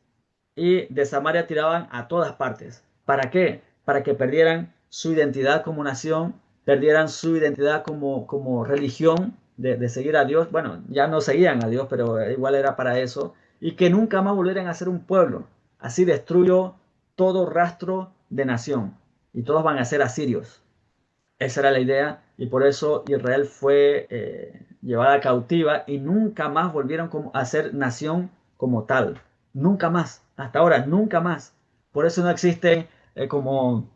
Y de Samaria tiraban a todas partes. ¿Para qué? Para que perdieran su identidad como nación, perdieran su identidad como religión de seguir a Dios. Bueno, ya no seguían a Dios, pero igual era para eso. Y que nunca más volvieran a ser un pueblo. Así destruyó todo rastro de nación. Y todos van a ser asirios. Esa era la idea y por eso Israel fue llevada cautiva y nunca más volvieron a ser nación como tal. Nunca más. Hasta ahora, nunca más. Por eso no existe como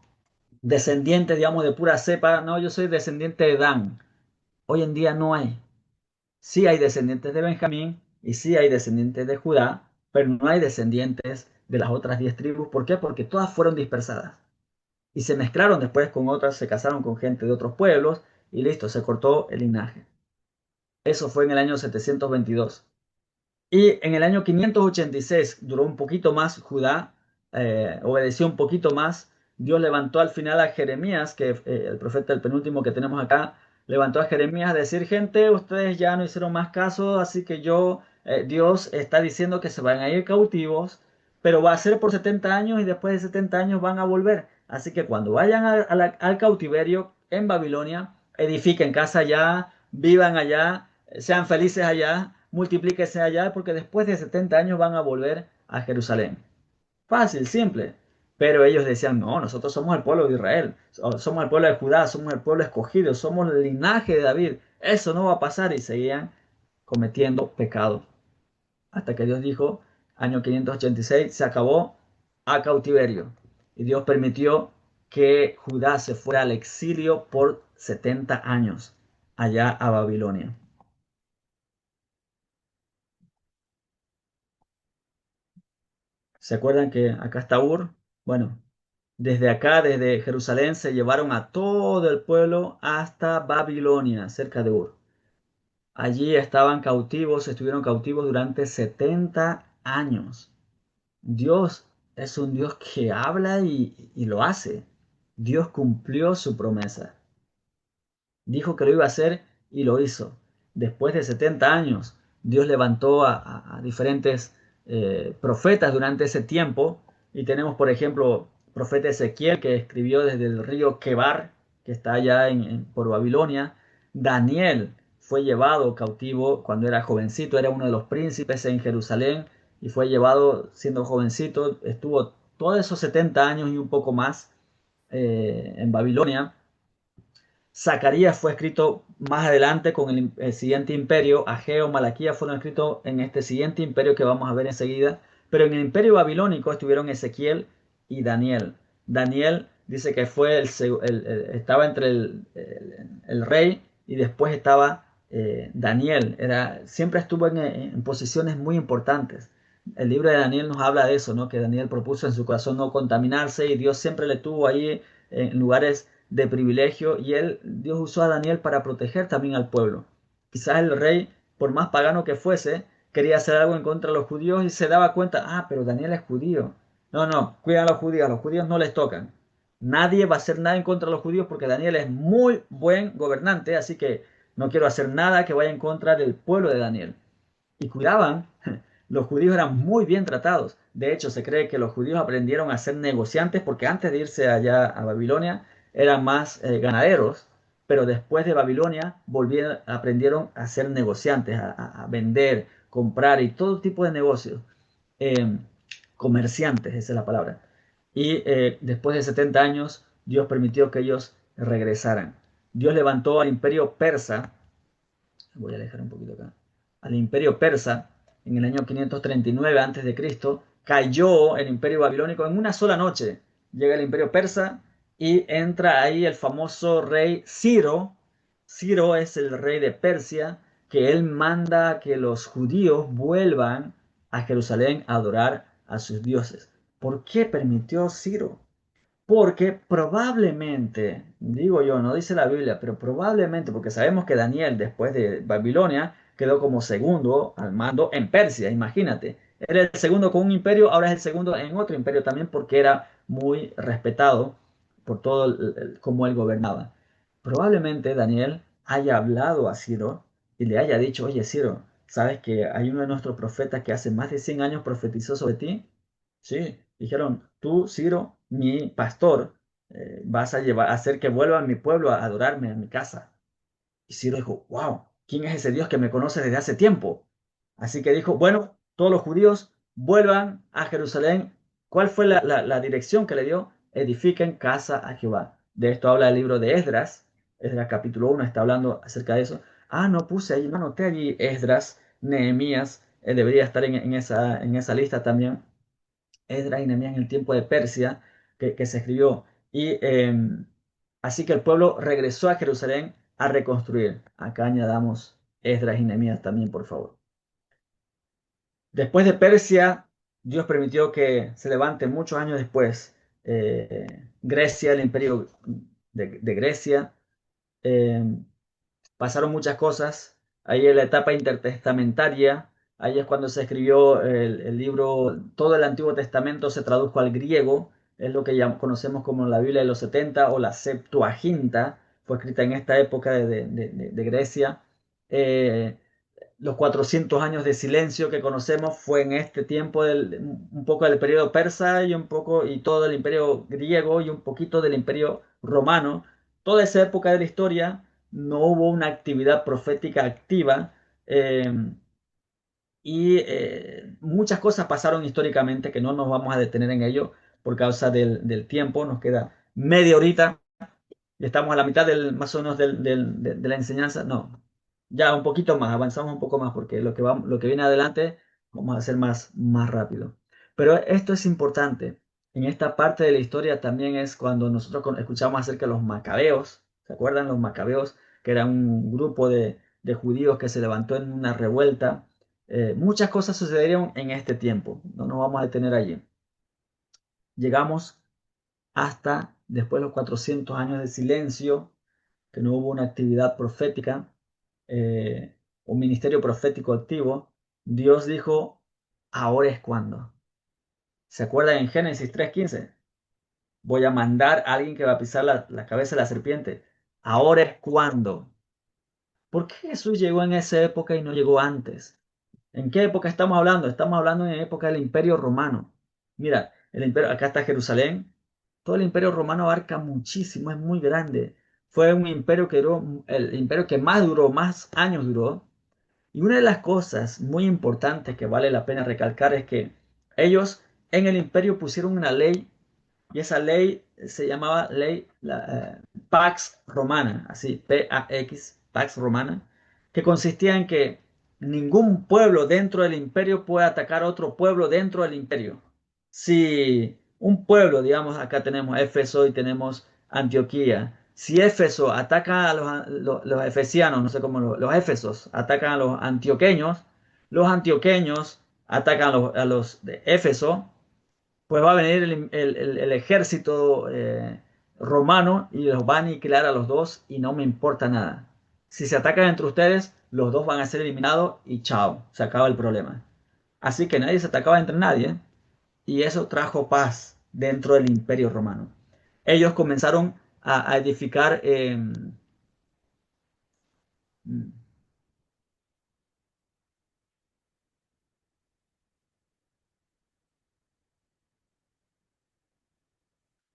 descendientes, digamos, de pura cepa. No, yo soy descendiente de Dan. Hoy en día no hay. Sí hay descendientes de Benjamín y sí hay descendientes de Judá, pero no hay descendientes de las otras 10 tribus. ¿Por qué? Porque todas fueron dispersadas y se mezclaron después con otras, se casaron con gente de otros pueblos y listo, se cortó el linaje. Eso fue en el año 722. Y en el año 586 duró un poquito más Judá, obedeció un poquito más. Dios levantó al final a Jeremías, que el profeta, el penúltimo que tenemos acá, levantó a Jeremías a decir, gente, ustedes ya no hicieron más caso, así que Dios está diciendo que se van a ir cautivos, pero va a ser por 70 años y después de 70 años van a volver. Así que cuando vayan al cautiverio en Babilonia, edifiquen casa allá, vivan allá, sean felices allá, multiplíquese allá, porque después de 70 años van a volver a Jerusalén. Fácil, simple. Pero ellos decían, no, nosotros somos el pueblo de Israel, somos el pueblo de Judá, somos el pueblo escogido, somos el linaje de David. Eso no va a pasar y seguían cometiendo pecado. Hasta que Dios dijo, año 586, se acabó a cautiverio. Y Dios permitió que Judá se fuera al exilio por 70 años allá a Babilonia. ¿Se acuerdan que acá está Ur? Bueno, desde acá, desde Jerusalén, se llevaron a todo el pueblo hasta Babilonia, cerca de Ur. Allí estaban cautivos, estuvieron cautivos durante 70 años. Dios es un Dios que habla y lo hace. Dios cumplió su promesa. Dijo que lo iba a hacer y lo hizo. Después de 70 años, Dios levantó a diferentes profetas durante ese tiempo. Y tenemos, por ejemplo, profeta Ezequiel, que escribió desde el río Quebar, que está allá por Babilonia. Daniel fue llevado cautivo cuando era jovencito, era uno de los príncipes en Jerusalén y fue llevado siendo jovencito. Estuvo todos esos 70 años y un poco más en Babilonia. Zacarías fue escrito más adelante con el siguiente imperio. Ageo, Malaquías fueron escritos en este siguiente imperio que vamos a ver enseguida. Pero en el imperio babilónico estuvieron Ezequiel y Daniel. Daniel dice que estaba entre el rey y después estaba Daniel. Siempre estuvo en posiciones muy importantes. El libro de Daniel nos habla de eso, ¿no? Que Daniel propuso en su corazón no contaminarse y Dios siempre le tuvo ahí en lugares de privilegio y Dios usó a Daniel para proteger también al pueblo. Quizás el rey por más pagano que fuese, quería hacer algo en contra de los judíos y se daba cuenta, pero Daniel es judío. No, no, cuidan a los judíos no les tocan. Nadie va a hacer nada en contra de los judíos porque Daniel es muy buen gobernante, así que no quiero hacer nada que vaya en contra del pueblo de Daniel. Y cuidaban, los judíos eran muy bien tratados. De hecho, se cree que los judíos aprendieron a ser negociantes porque antes de irse allá a Babilonia eran más ganaderos, pero después de Babilonia aprendieron a ser negociantes, a vender, comprar y todo tipo de negocios. Eh, Comerciantes, esa es la palabra. Y después de 70 años, Dios permitió que ellos regresaran. Dios levantó al imperio persa, voy a alejar un poquito acá, al imperio persa en el año 539 a.C., cayó el imperio babilónico en una sola noche. Llega el imperio persa y entra ahí el famoso rey Ciro. Ciro es el rey de Persia, que él manda que los judíos vuelvan a Jerusalén a adorar a sus dioses. ¿Por qué permitió Ciro? Porque probablemente, digo yo, no dice la Biblia, pero probablemente, porque sabemos que Daniel después de Babilonia quedó como segundo al mando en Persia, imagínate. Era el segundo con un imperio, ahora es el segundo en otro imperio también porque era muy respetado por todo cómo él gobernaba. Probablemente Daniel haya hablado a Ciro y le haya dicho, oye Ciro, ¿sabes que hay uno de nuestros profetas que hace más de 100 años profetizó sobre ti? Sí, dijeron, tú, Ciro, mi pastor, vas a hacer que vuelva a mi pueblo a adorarme en mi casa. Y Ciro dijo, wow, ¿quién es ese Dios que me conoce desde hace tiempo? Así que dijo, bueno, todos los judíos vuelvan a Jerusalén. ¿Cuál fue la dirección que le dio? Edifiquen casa a Jehová. De esto habla el libro de Esdras. Esdras capítulo 1 está hablando acerca de eso. No puse ahí, no anoté allí Esdras, Nehemías, debería estar en esa lista también. Esdras y Nehemías en el tiempo de Persia que se escribió. Y así que el pueblo regresó a Jerusalén a reconstruir. Acá añadamos Esdras y Nehemías también, por favor. Después de Persia, Dios permitió que se levante muchos años después Grecia, el imperio de Grecia. Eh, Pasaron muchas cosas. Ahí en la etapa intertestamentaria, ahí es cuando se escribió el libro, todo el Antiguo Testamento se tradujo al griego, es lo que ya conocemos como la Biblia de los 70 o la Septuaginta, fue escrita en esta época de Grecia. Eh, los 400 años de silencio que conocemos fue en este tiempo un poco del periodo persa y un poco y todo el imperio griego y un poquito del imperio romano. Toda esa época de la historia no hubo una actividad profética activa eh, y muchas cosas pasaron históricamente que no nos vamos a detener en ello por causa del tiempo. Nos queda media horita y estamos a la mitad más o menos de la enseñanza. No, ya un poquito más, avanzamos un poco más porque lo que viene adelante vamos a hacer más rápido. Pero esto es importante. En esta parte de la historia también es cuando nosotros escuchamos acerca de los macabeos. ¿Se acuerdan los macabeos? Que eran un grupo de judíos que se levantó en una revuelta. Muchas cosas sucedieron en este tiempo. No nos vamos a detener allí. Llegamos hasta después de los 400 años de silencio, que no hubo una actividad profética, un ministerio profético activo. Dios dijo, ahora es cuando. ¿Se acuerdan en Génesis 3:15? Voy a mandar a alguien que va a pisar la cabeza de la serpiente. Ahora es cuando. ¿Por qué Jesús llegó en esa época y no llegó antes? ¿En qué época estamos hablando? Estamos hablando en la época del Imperio Romano. Mira, el imperio, acá está Jerusalén. Todo el Imperio Romano abarca muchísimo, es muy grande. Fue un imperio que duró, el imperio que más duró, más años duró. Y una de las cosas muy importantes que vale la pena recalcar es que ellos en el imperio pusieron una ley y esa ley se llamaba Pax Romana, así, P-A-X, Pax Romana, que consistía en que ningún pueblo dentro del imperio puede atacar a otro pueblo dentro del imperio. Si un pueblo, digamos, acá tenemos Éfeso y tenemos Antioquía, si Éfeso ataca a los efesianos, no sé cómo los éfesos atacan a los antioqueños atacan a los de Éfeso, pues va a venir el ejército romano y los va a aniquilar a los dos y no me importa nada. Si se atacan entre ustedes, los dos van a ser eliminados y chao, se acaba el problema. Así que nadie se atacaba entre nadie y eso trajo paz dentro del Imperio Romano. Ellos comenzaron a edificar.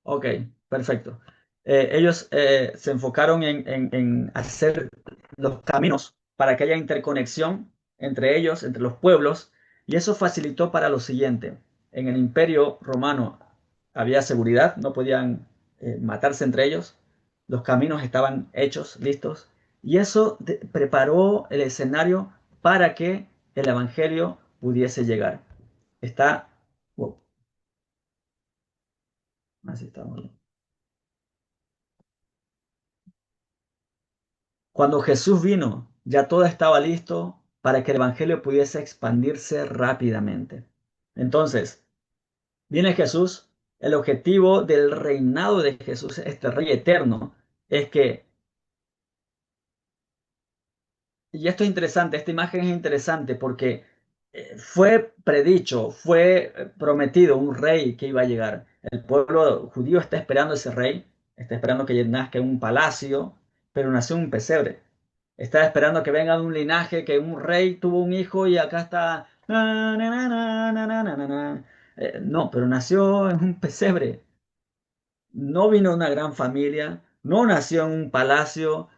Ok, perfecto. Ellos se enfocaron en hacer los caminos para que haya interconexión entre ellos, entre los pueblos, y eso facilitó para lo siguiente. En el Imperio Romano había seguridad, no podían matarse entre ellos, los caminos estaban hechos, listos, y eso preparó el escenario para que el Evangelio pudiese llegar. Está... Wow, así estamos bien. Cuando Jesús vino, ya todo estaba listo para que el Evangelio pudiese expandirse rápidamente. Entonces, viene Jesús, el objetivo del reinado de Jesús, este rey eterno, es que, y esto es interesante, esta imagen es interesante porque fue predicho, fue prometido un rey que iba a llegar. El pueblo judío está esperando ese rey, está esperando que nazca en un palacio, pero nació en un pesebre. Estaba esperando que venga de un linaje, que un rey tuvo un hijo y acá está. No, pero nació en un pesebre. No vino de una gran familia, no nació en un palacio.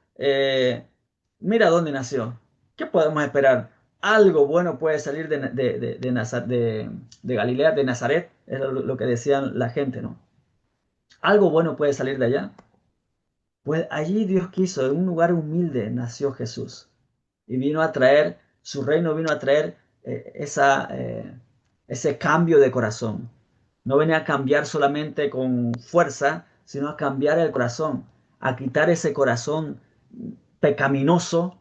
Mira dónde nació. ¿Qué podemos esperar? Algo bueno puede salir de Galilea, de Nazaret, es lo que decían la gente, ¿no? Algo bueno puede salir de allá. Pues allí Dios quiso, en un lugar humilde nació Jesús. Y vino a traer, su reino vino a traer ese cambio de corazón. No venía a cambiar solamente con fuerza, sino a cambiar el corazón, a quitar ese corazón pecaminoso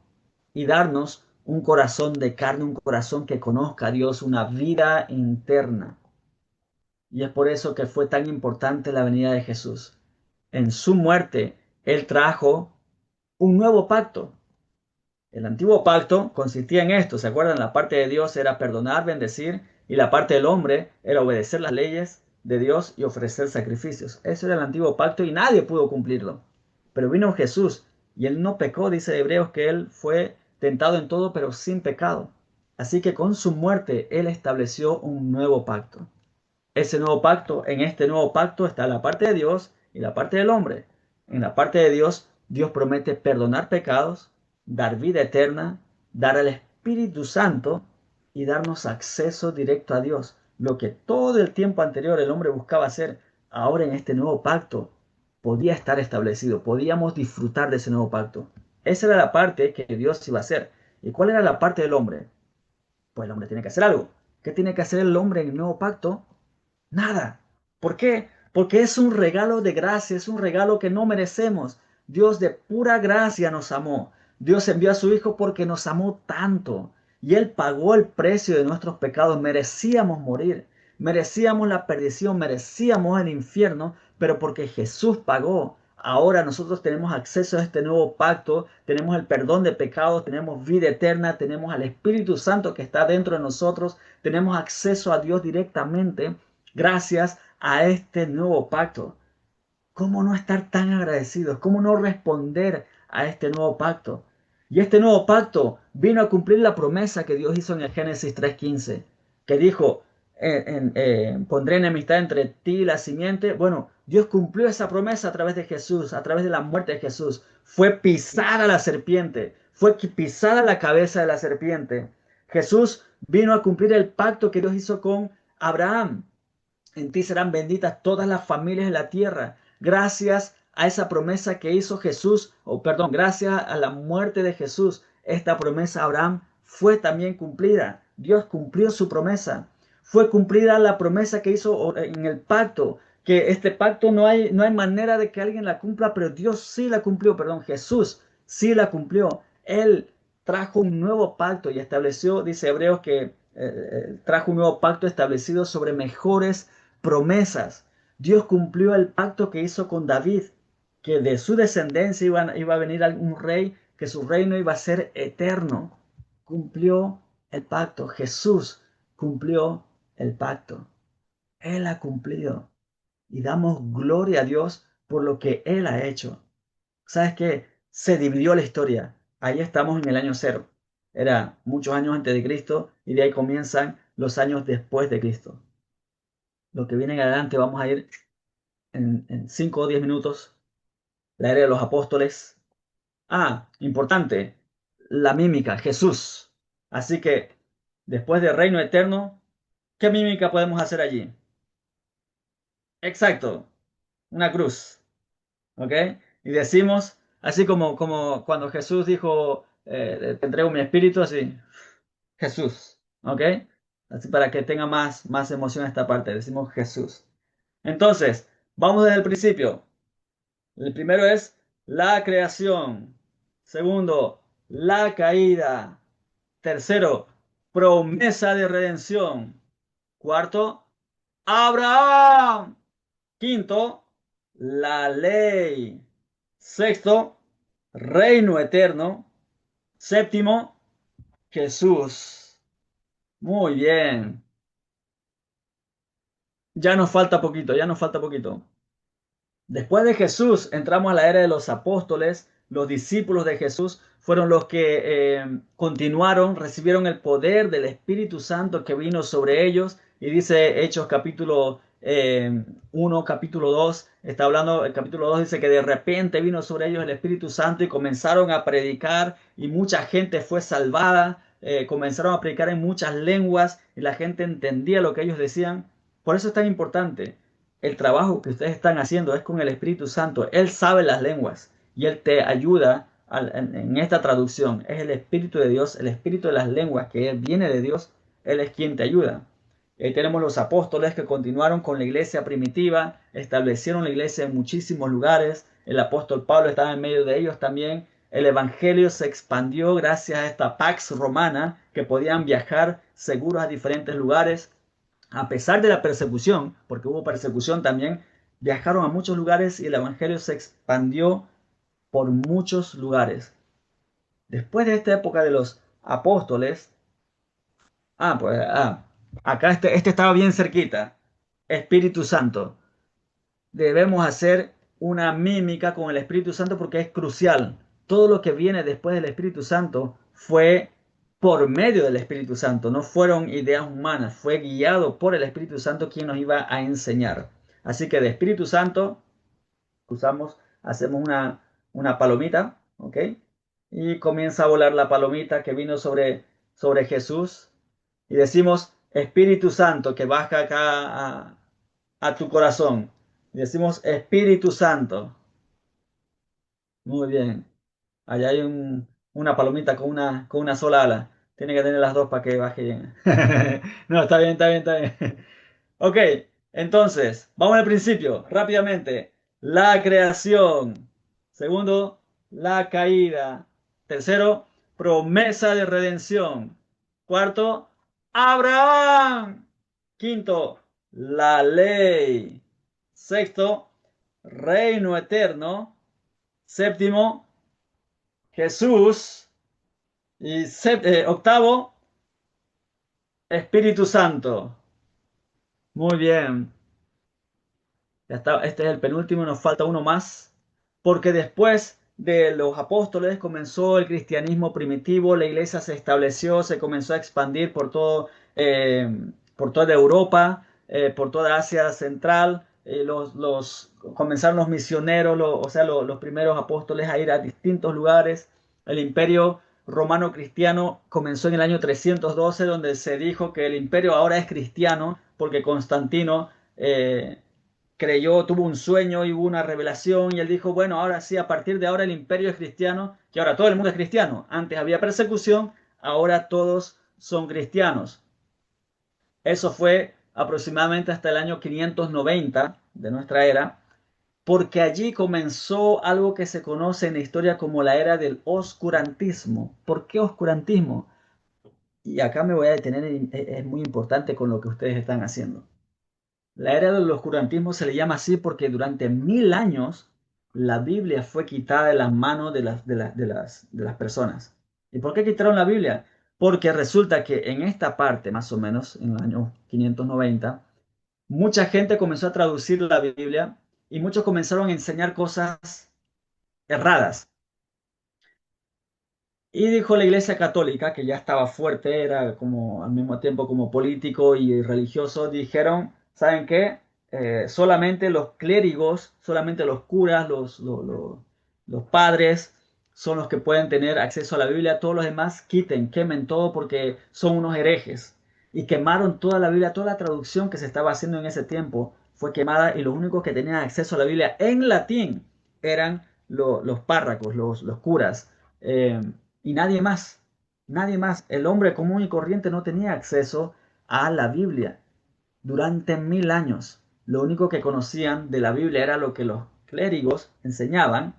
y darnos un corazón de carne, un corazón que conozca a Dios, una vida interna. Y es por eso que fue tan importante la venida de Jesús. En su muerte, Él trajo un nuevo pacto. El antiguo pacto consistía en esto, ¿se acuerdan? La parte de Dios era perdonar, bendecir, y la parte del hombre era obedecer las leyes de Dios y ofrecer sacrificios. Eso era el antiguo pacto y nadie pudo cumplirlo. Pero vino Jesús y él no pecó, dice Hebreos que él fue tentado en todo, pero sin pecado. Así que con su muerte él estableció un nuevo pacto. Ese nuevo pacto, en este nuevo pacto está la parte de Dios y la parte del hombre. En la parte de Dios, Dios promete perdonar pecados, dar vida eterna, dar al Espíritu Santo y darnos acceso directo a Dios. Lo que todo el tiempo anterior el hombre buscaba hacer, ahora en este nuevo pacto podía estar establecido, podíamos disfrutar de ese nuevo pacto. Esa era la parte que Dios iba a hacer. ¿Y cuál era la parte del hombre? Pues el hombre tiene que hacer algo. ¿Qué tiene que hacer el hombre en el nuevo pacto? Nada. ¿Por qué? Porque es un regalo de gracia, es un regalo que no merecemos. Dios de pura gracia nos amó. Dios envió a su Hijo porque nos amó tanto. Y Él pagó el precio de nuestros pecados. Merecíamos morir. Merecíamos la perdición, merecíamos el infierno, pero porque Jesús pagó, ahora nosotros tenemos acceso a este nuevo pacto, tenemos el perdón de pecados, tenemos vida eterna, tenemos al Espíritu Santo que está dentro de nosotros, tenemos acceso a Dios directamente gracias a este nuevo pacto. ¿Cómo no estar tan agradecidos? ¿Cómo no responder a este nuevo pacto? Y este nuevo pacto vino a cumplir la promesa que Dios hizo en el Génesis 3:15, que dijo, pondré enemistad entre ti y la simiente. Bueno, Dios cumplió esa promesa a través de Jesús, a través de la muerte de Jesús. Fue pisada la serpiente, fue pisada la cabeza de la serpiente. Jesús vino a cumplir el pacto que Dios hizo con Abraham. En ti serán benditas todas las familias de la tierra. Gracias a esa promesa que hizo Jesús, gracias a la muerte de Jesús, esta promesa a Abraham fue también cumplida. Dios cumplió su promesa. Fue cumplida la promesa que hizo en el pacto, que este pacto no hay manera de que alguien la cumpla, pero Dios sí la cumplió, Jesús sí la cumplió. Él trajo un nuevo pacto y estableció, dice Hebreos, que trajo un nuevo pacto establecido sobre mejores promesas. Dios cumplió el pacto que hizo con David, que de su descendencia iba a venir un rey que su reino iba a ser eterno. Cumplió el pacto. Jesús cumplió el pacto. Él ha cumplido. Y damos gloria a Dios por lo que Él ha hecho. ¿Sabes qué? Se dividió la historia. Ahí estamos en el año cero. Era muchos años antes de Cristo y de ahí comienzan los años después de Cristo. Lo que viene en adelante vamos a ir en 5 o 10 minutos. La era de los apóstoles. Ah, importante, la mímica, Jesús. Así que después del reino eterno, ¿qué mímica podemos hacer allí? Exacto, una cruz. ¿Ok? Y decimos, así como cuando Jesús dijo, te entrego mi espíritu, así, Jesús. ¿Ok? Así para que tenga más emoción esta parte, decimos Jesús. Entonces, vamos desde el principio. El primero es la creación. Segundo, la caída. Tercero, promesa de redención. Cuarto, Abraham. Quinto, la ley. Sexto, reino eterno. Séptimo, Jesús. Muy bien. Ya nos falta poquito, ya nos falta poquito. Después de Jesús entramos a la era de los apóstoles. Los discípulos de Jesús fueron los que continuaron, recibieron el poder del Espíritu Santo que vino sobre ellos. Y dice Hechos capítulo 1, capítulo 2, está hablando, el capítulo 2 dice que de repente vino sobre ellos el Espíritu Santo y comenzaron a predicar y mucha gente fue salvada. Comenzaron a predicar en muchas lenguas y la gente entendía lo que ellos decían. Por eso es tan importante el trabajo que ustedes están haciendo es con el Espíritu Santo. Él sabe las lenguas y Él te ayuda en esta traducción. Es el Espíritu de Dios, el Espíritu de las lenguas que viene de Dios. Él es quien te ayuda. Ahí tenemos los apóstoles que continuaron con la iglesia primitiva, establecieron la iglesia en muchísimos lugares. El apóstol Pablo estaba en medio de ellos también. El evangelio se expandió gracias a esta pax romana que podían viajar seguros a diferentes lugares. A pesar de la persecución, porque hubo persecución también, viajaron a muchos lugares y el evangelio se expandió por muchos lugares. Después de esta época de los apóstoles, pues acá este estaba bien cerquita, Espíritu Santo. Debemos hacer una mímica con el Espíritu Santo porque es crucial. Todo lo que viene después del Espíritu Santo fue por medio del Espíritu Santo, no fueron ideas humanas, fue guiado por el Espíritu Santo quien nos iba a enseñar. Así que de Espíritu Santo hacemos una palomita, ¿ok? Y comienza a volar la palomita que vino sobre Jesús y decimos Espíritu Santo que baja acá a tu corazón. Y decimos Espíritu Santo. Muy bien. Allá hay una palomita con una sola ala. Tiene que tener las dos para que baje bien. No, está bien, está bien, está bien. Ok, entonces, vamos al principio, rápidamente. La creación. Segundo, la caída. Tercero, promesa de redención. Cuarto, Abraham. Quinto, la ley. Sexto, reino eterno. Séptimo, Jesús. Y octavo, Espíritu Santo. Muy bien. Ya está, este es el penúltimo, nos falta uno más. Porque después de los apóstoles comenzó el cristianismo primitivo, la iglesia se estableció, se comenzó a expandir por toda Europa, por toda Asia Central. Comenzaron los misioneros, los primeros apóstoles a ir a distintos lugares. El imperio romano cristiano comenzó en el año 312, donde se dijo que el imperio ahora es cristiano, porque Constantino tuvo un sueño y hubo una revelación y él dijo, bueno, ahora sí, a partir de ahora el imperio es cristiano, que ahora todo el mundo es cristiano. Antes había persecución, ahora todos son cristianos. Eso fue aproximadamente hasta el año 590 de nuestra era, porque allí comenzó algo que se conoce en la historia como la era del oscurantismo. ¿Por qué oscurantismo? Y acá me voy a detener, es muy importante con lo que ustedes están haciendo. La era del oscurantismo se le llama así porque durante 1000 años la Biblia fue quitada de las manos de las personas. ¿Y por qué quitaron la Biblia? Porque resulta que en esta parte, más o menos, en el año 590, mucha gente comenzó a traducir la Biblia y muchos comenzaron a enseñar cosas erradas. Y dijo la Iglesia Católica, que ya estaba fuerte, era como al mismo tiempo como político y religioso, dijeron, ¿saben qué? Solamente los clérigos, solamente los curas, los padres son los que pueden tener acceso a la Biblia. Todos los demás quiten, quemen todo porque son unos herejes. Y quemaron toda la Biblia, toda la traducción que se estaba haciendo en ese tiempo fue quemada y los únicos que tenían acceso a la Biblia en latín eran los párrocos, los curas. Y nadie más, nadie más. El hombre común y corriente no tenía acceso a la Biblia durante 1000 años. Lo único que conocían de la Biblia era lo que los clérigos enseñaban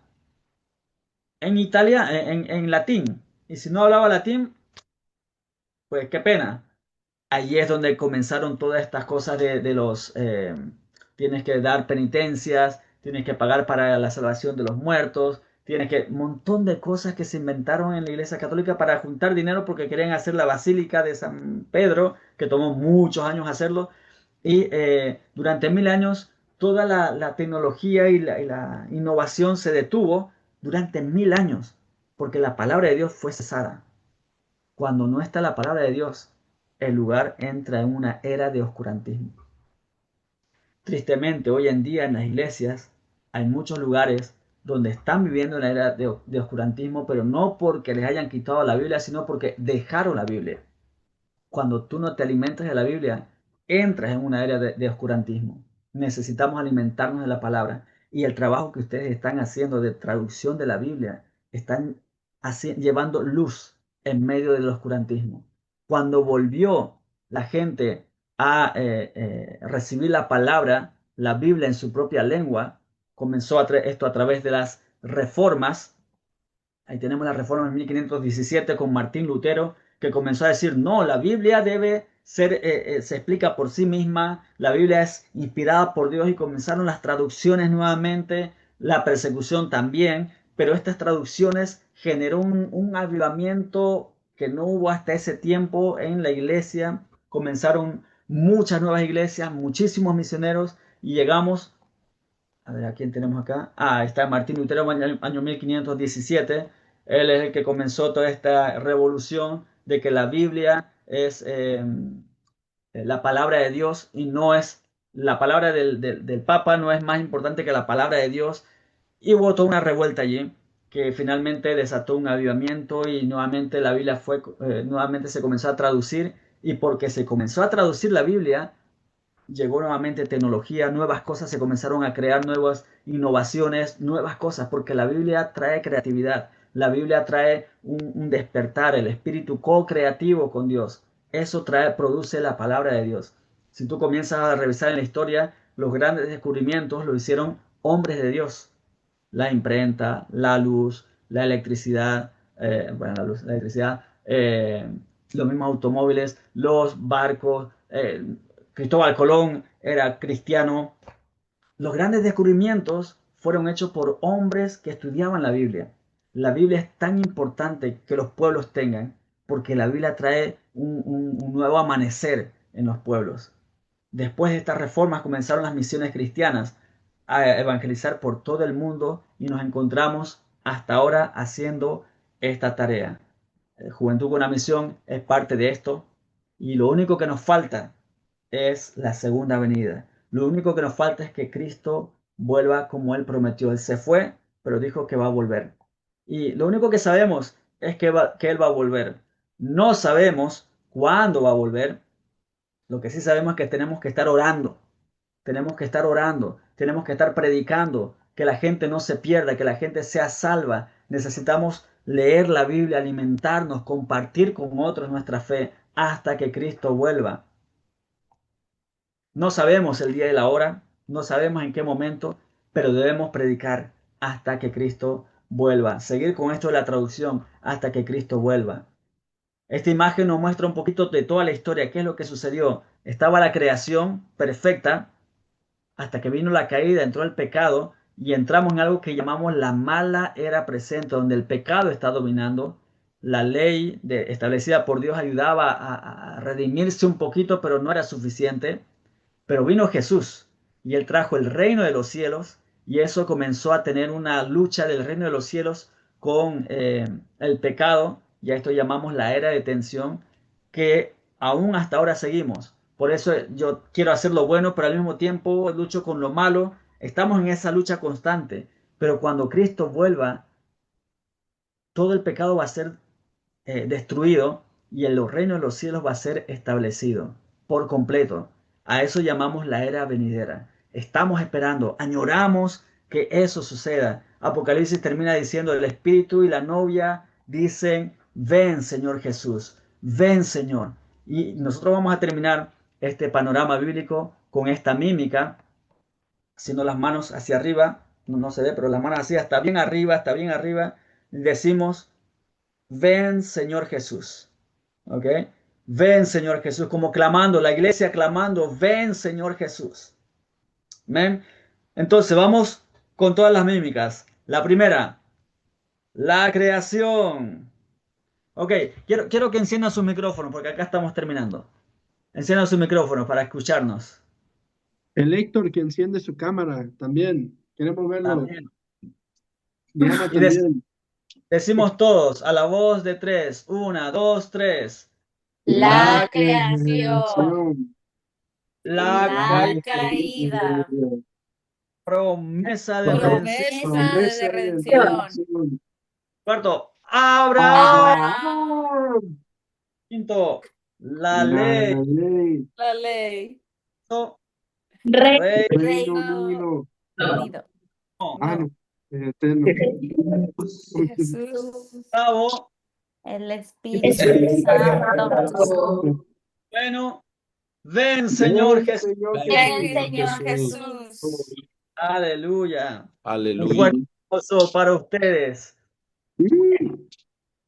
en Italia, en latín. Y si no hablaba latín, pues qué pena. Allí es donde comenzaron todas estas cosas de los, tienes que dar penitencias, tienes que pagar para la salvación de los muertos, tienes que, un montón de cosas que se inventaron en la Iglesia Católica para juntar dinero porque querían hacer la Basílica de San Pedro, que tomó muchos años hacerlo, y durante 1000 años toda la tecnología y la innovación se detuvo durante 1000 años, porque la palabra de Dios fue cesada. Cuando no está la palabra de Dios, el lugar entra en una era de oscurantismo. Tristemente, hoy en día en las iglesias hay muchos lugares donde están viviendo una era de oscurantismo, pero no porque les hayan quitado la Biblia, sino porque dejaron la Biblia. Cuando tú no te alimentas de la Biblia, entras en una era de oscurantismo. Necesitamos alimentarnos de la palabra. Y el trabajo que ustedes están haciendo de traducción de la Biblia, están llevando luz en medio del oscurantismo. Cuando volvió la gente a recibir la palabra, la Biblia en su propia lengua, comenzó esto a través de las reformas. Ahí tenemos la reforma en 1517 con Martín Lutero, que comenzó a decir, no, la Biblia debe ser, se explica por sí misma, la Biblia es inspirada por Dios y comenzaron las traducciones nuevamente, la persecución también, pero estas traducciones generó un avivamiento que no hubo hasta ese tiempo en la iglesia, comenzaron muchas nuevas iglesias, muchísimos misioneros y llegamos. A ver, ¿a quién tenemos acá? Ah, está Martín Lutero, año 1517. Él es el que comenzó toda esta revolución de que la Biblia es la palabra de Dios y no es la palabra del Papa, no es más importante que la palabra de Dios. Y hubo toda una revuelta allí que finalmente desató un avivamiento y nuevamente la Biblia nuevamente se comenzó a traducir y porque se comenzó a traducir la Biblia, llegó nuevamente tecnología, nuevas cosas, se comenzaron a crear nuevas innovaciones, nuevas cosas, porque la Biblia trae creatividad, la Biblia trae un despertar, el espíritu co-creativo con Dios. Eso produce la palabra de Dios. Si tú comienzas a revisar en la historia, los grandes descubrimientos lo hicieron hombres de Dios. La imprenta, la luz, la electricidad, bueno, la electricidad, los mismos automóviles, los barcos, Cristóbal Colón era cristiano. Los grandes descubrimientos fueron hechos por hombres que estudiaban la Biblia. La Biblia es tan importante que los pueblos tengan, porque la Biblia trae un nuevo amanecer en los pueblos. Después de estas reformas comenzaron las misiones cristianas a evangelizar por todo el mundo y nos encontramos hasta ahora haciendo esta tarea. Juventud con una misión es parte de esto y lo único que nos falta es la segunda venida. Lo único que nos falta es que Cristo vuelva como Él prometió. Él se fue, pero dijo que va a volver. Y lo único que sabemos es que Él va a volver. No sabemos cuándo va a volver. Lo que sí sabemos es que tenemos que estar orando. Tenemos que estar orando. Tenemos que estar predicando. Que la gente no se pierda, que la gente sea salva. Necesitamos leer la Biblia, alimentarnos, compartir con otros nuestra fe hasta que Cristo vuelva. No sabemos el día y la hora, no sabemos en qué momento, pero debemos predicar hasta que Cristo vuelva. Seguir con esto de la traducción hasta que Cristo vuelva. Esta imagen nos muestra un poquito de toda la historia, qué es lo que sucedió. Estaba la creación perfecta hasta que vino la caída, entró el pecado y entramos en algo que llamamos la mala era presente, donde el pecado está dominando. La ley establecida por Dios ayudaba a redimirse un poquito, pero no era suficiente. Pero vino Jesús y él trajo el reino de los cielos y eso comenzó a tener una lucha del reino de los cielos con el pecado, y a esto llamamos la era de tensión, que aún hasta ahora seguimos. Por eso yo quiero hacer lo bueno, pero al mismo tiempo lucho con lo malo. Estamos en esa lucha constante, pero cuando Cristo vuelva, todo el pecado va a ser destruido y el reino de los cielos va a ser establecido por completo. A eso llamamos la era venidera. Estamos esperando, añoramos que eso suceda. Apocalipsis termina diciendo, el Espíritu y la novia dicen, ven Señor Jesús, ven Señor. Y nosotros vamos a terminar este panorama bíblico con esta mímica, haciendo las manos hacia arriba, no se ve, pero las manos así, hasta bien arriba, hasta bien arriba. Decimos, ven Señor Jesús. ¿Ok? Ven Señor Jesús, como clamando, la iglesia clamando, ven Señor Jesús. ¿Ven? Entonces vamos con todas las mímicas. La primera, la creación. Ok, quiero que enciendan sus micrófonos porque acá estamos terminando. Enciendan sus micrófonos para escucharnos. El Héctor que enciende su cámara también. Queremos verlo. También. Diana Y también. decimos todos a la voz de tres. Una, dos, tres. La La creación, creación. La la caída, promesa de redención. promesa de Promesa de redención. redención. Cuarto, Abraham. Abraham. Quinto, la ley. La ley. La ley. Reino. Reino Reino Unido. unido. Ah, No. no. Eterno. Jesús. Octavo, El Espíritu Santo. bueno, ven Señor Ven, Jesús. Señor Ven, Jesús. Señor Jesús. Aleluya. Un Aleluya. fuerte aplauso para ustedes. Mm.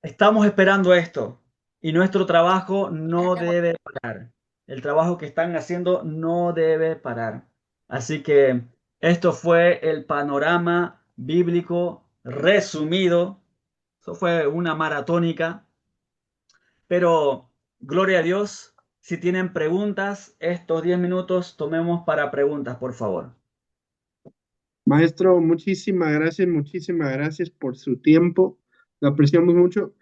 Estamos esperando esto y nuestro trabajo no debe parar. El trabajo que están haciendo no debe parar. Así que esto fue el panorama bíblico resumido. Eso fue una maratónica, pero gloria a Dios. Si tienen preguntas, estos 10 minutos tomemos para preguntas, por favor. Maestro, muchísimas gracias por su tiempo. Lo apreciamos mucho.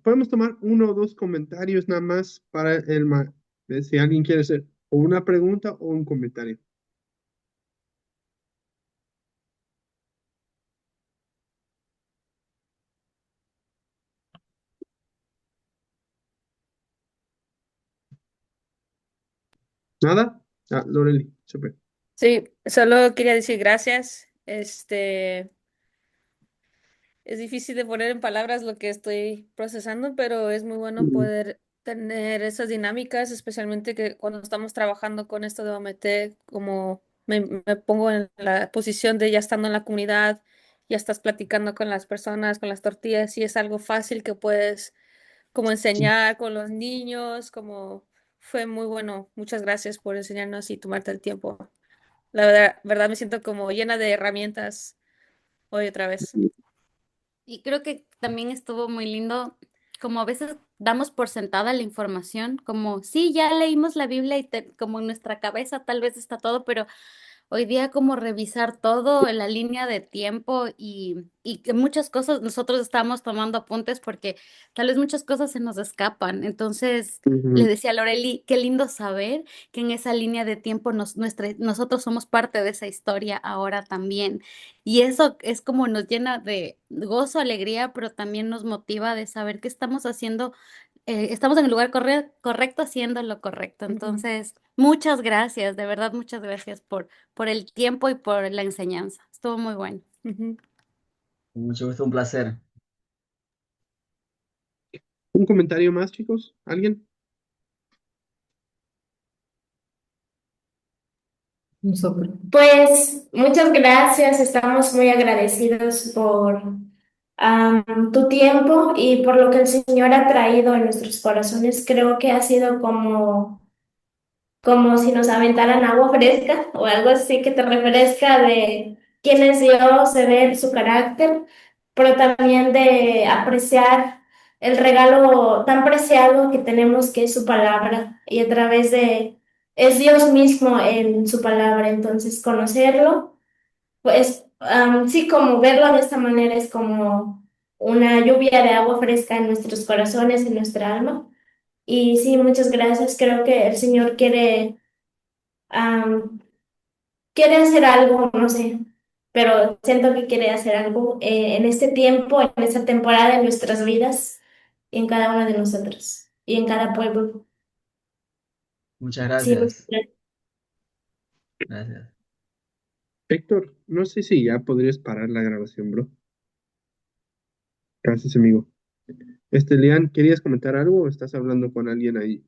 Podemos tomar uno o dos comentarios nada más para si alguien quiere hacer o una pregunta o un comentario. ¿Nada? Ah, Loreli, súper. Sí, solo quería decir gracias. Es difícil de poner en palabras lo que estoy procesando, pero es muy bueno Mm, poder tener esas dinámicas, especialmente que cuando estamos trabajando con esto de OMT, como me pongo en la posición de ya estando en la comunidad, ya estás platicando con las personas, con las tortillas, y es algo fácil que puedes como enseñar con los niños, como fue muy bueno. Muchas gracias por enseñarnos y tomarte el tiempo. La verdad me siento como llena de herramientas hoy otra vez. Y creo que también estuvo muy lindo, como a veces damos por sentada la información, como sí, ya leímos la Biblia y como en nuestra cabeza tal vez está todo, pero hoy día como revisar todo en la línea de tiempo y que muchas cosas nosotros estamos tomando apuntes porque tal vez muchas cosas se nos escapan. Entonces, le ujú. decía a Loreli, qué lindo saber que en esa línea de tiempo nosotros somos parte de esa historia ahora también. Y eso es como nos llena de gozo, alegría, pero también nos motiva de saber que estamos haciendo estamos en el lugar correcto haciendo lo correcto. Ujú. Entonces, muchas gracias, de verdad, muchas gracias por el tiempo y por la enseñanza. Estuvo muy bueno. Ujú. Con mucho gusto, un placer. ¿Un comentario más, chicos? ¿Alguien? Pues muchas gracias, estamos muy agradecidos por tu tiempo y por lo que el Señor ha traído en nuestros corazones. Creo que ha sido como si nos aventaran agua fresca o algo así que te refresca de quién es Dios, de ver su carácter, pero también de apreciar el regalo tan preciado que tenemos que es su palabra y a través de, es Dios mismo en su palabra, entonces conocerlo, pues sí, como verlo de esta manera es como una lluvia de agua fresca en nuestros corazones, en nuestra alma. Y sí, muchas gracias. Creo que el Señor am, quiere hacer algo, no sé, pero siento que quiere hacer algo en este tiempo, en esta temporada de nuestras vidas, y en cada uno de nosotros y en cada pueblo. Muchas Sí, muchas gracias. gracias. Gracias. Héctor, no sé si ya podrías parar la grabación, bro. Gracias, amigo. Lian, ¿querías comentar algo o estás hablando con alguien ahí?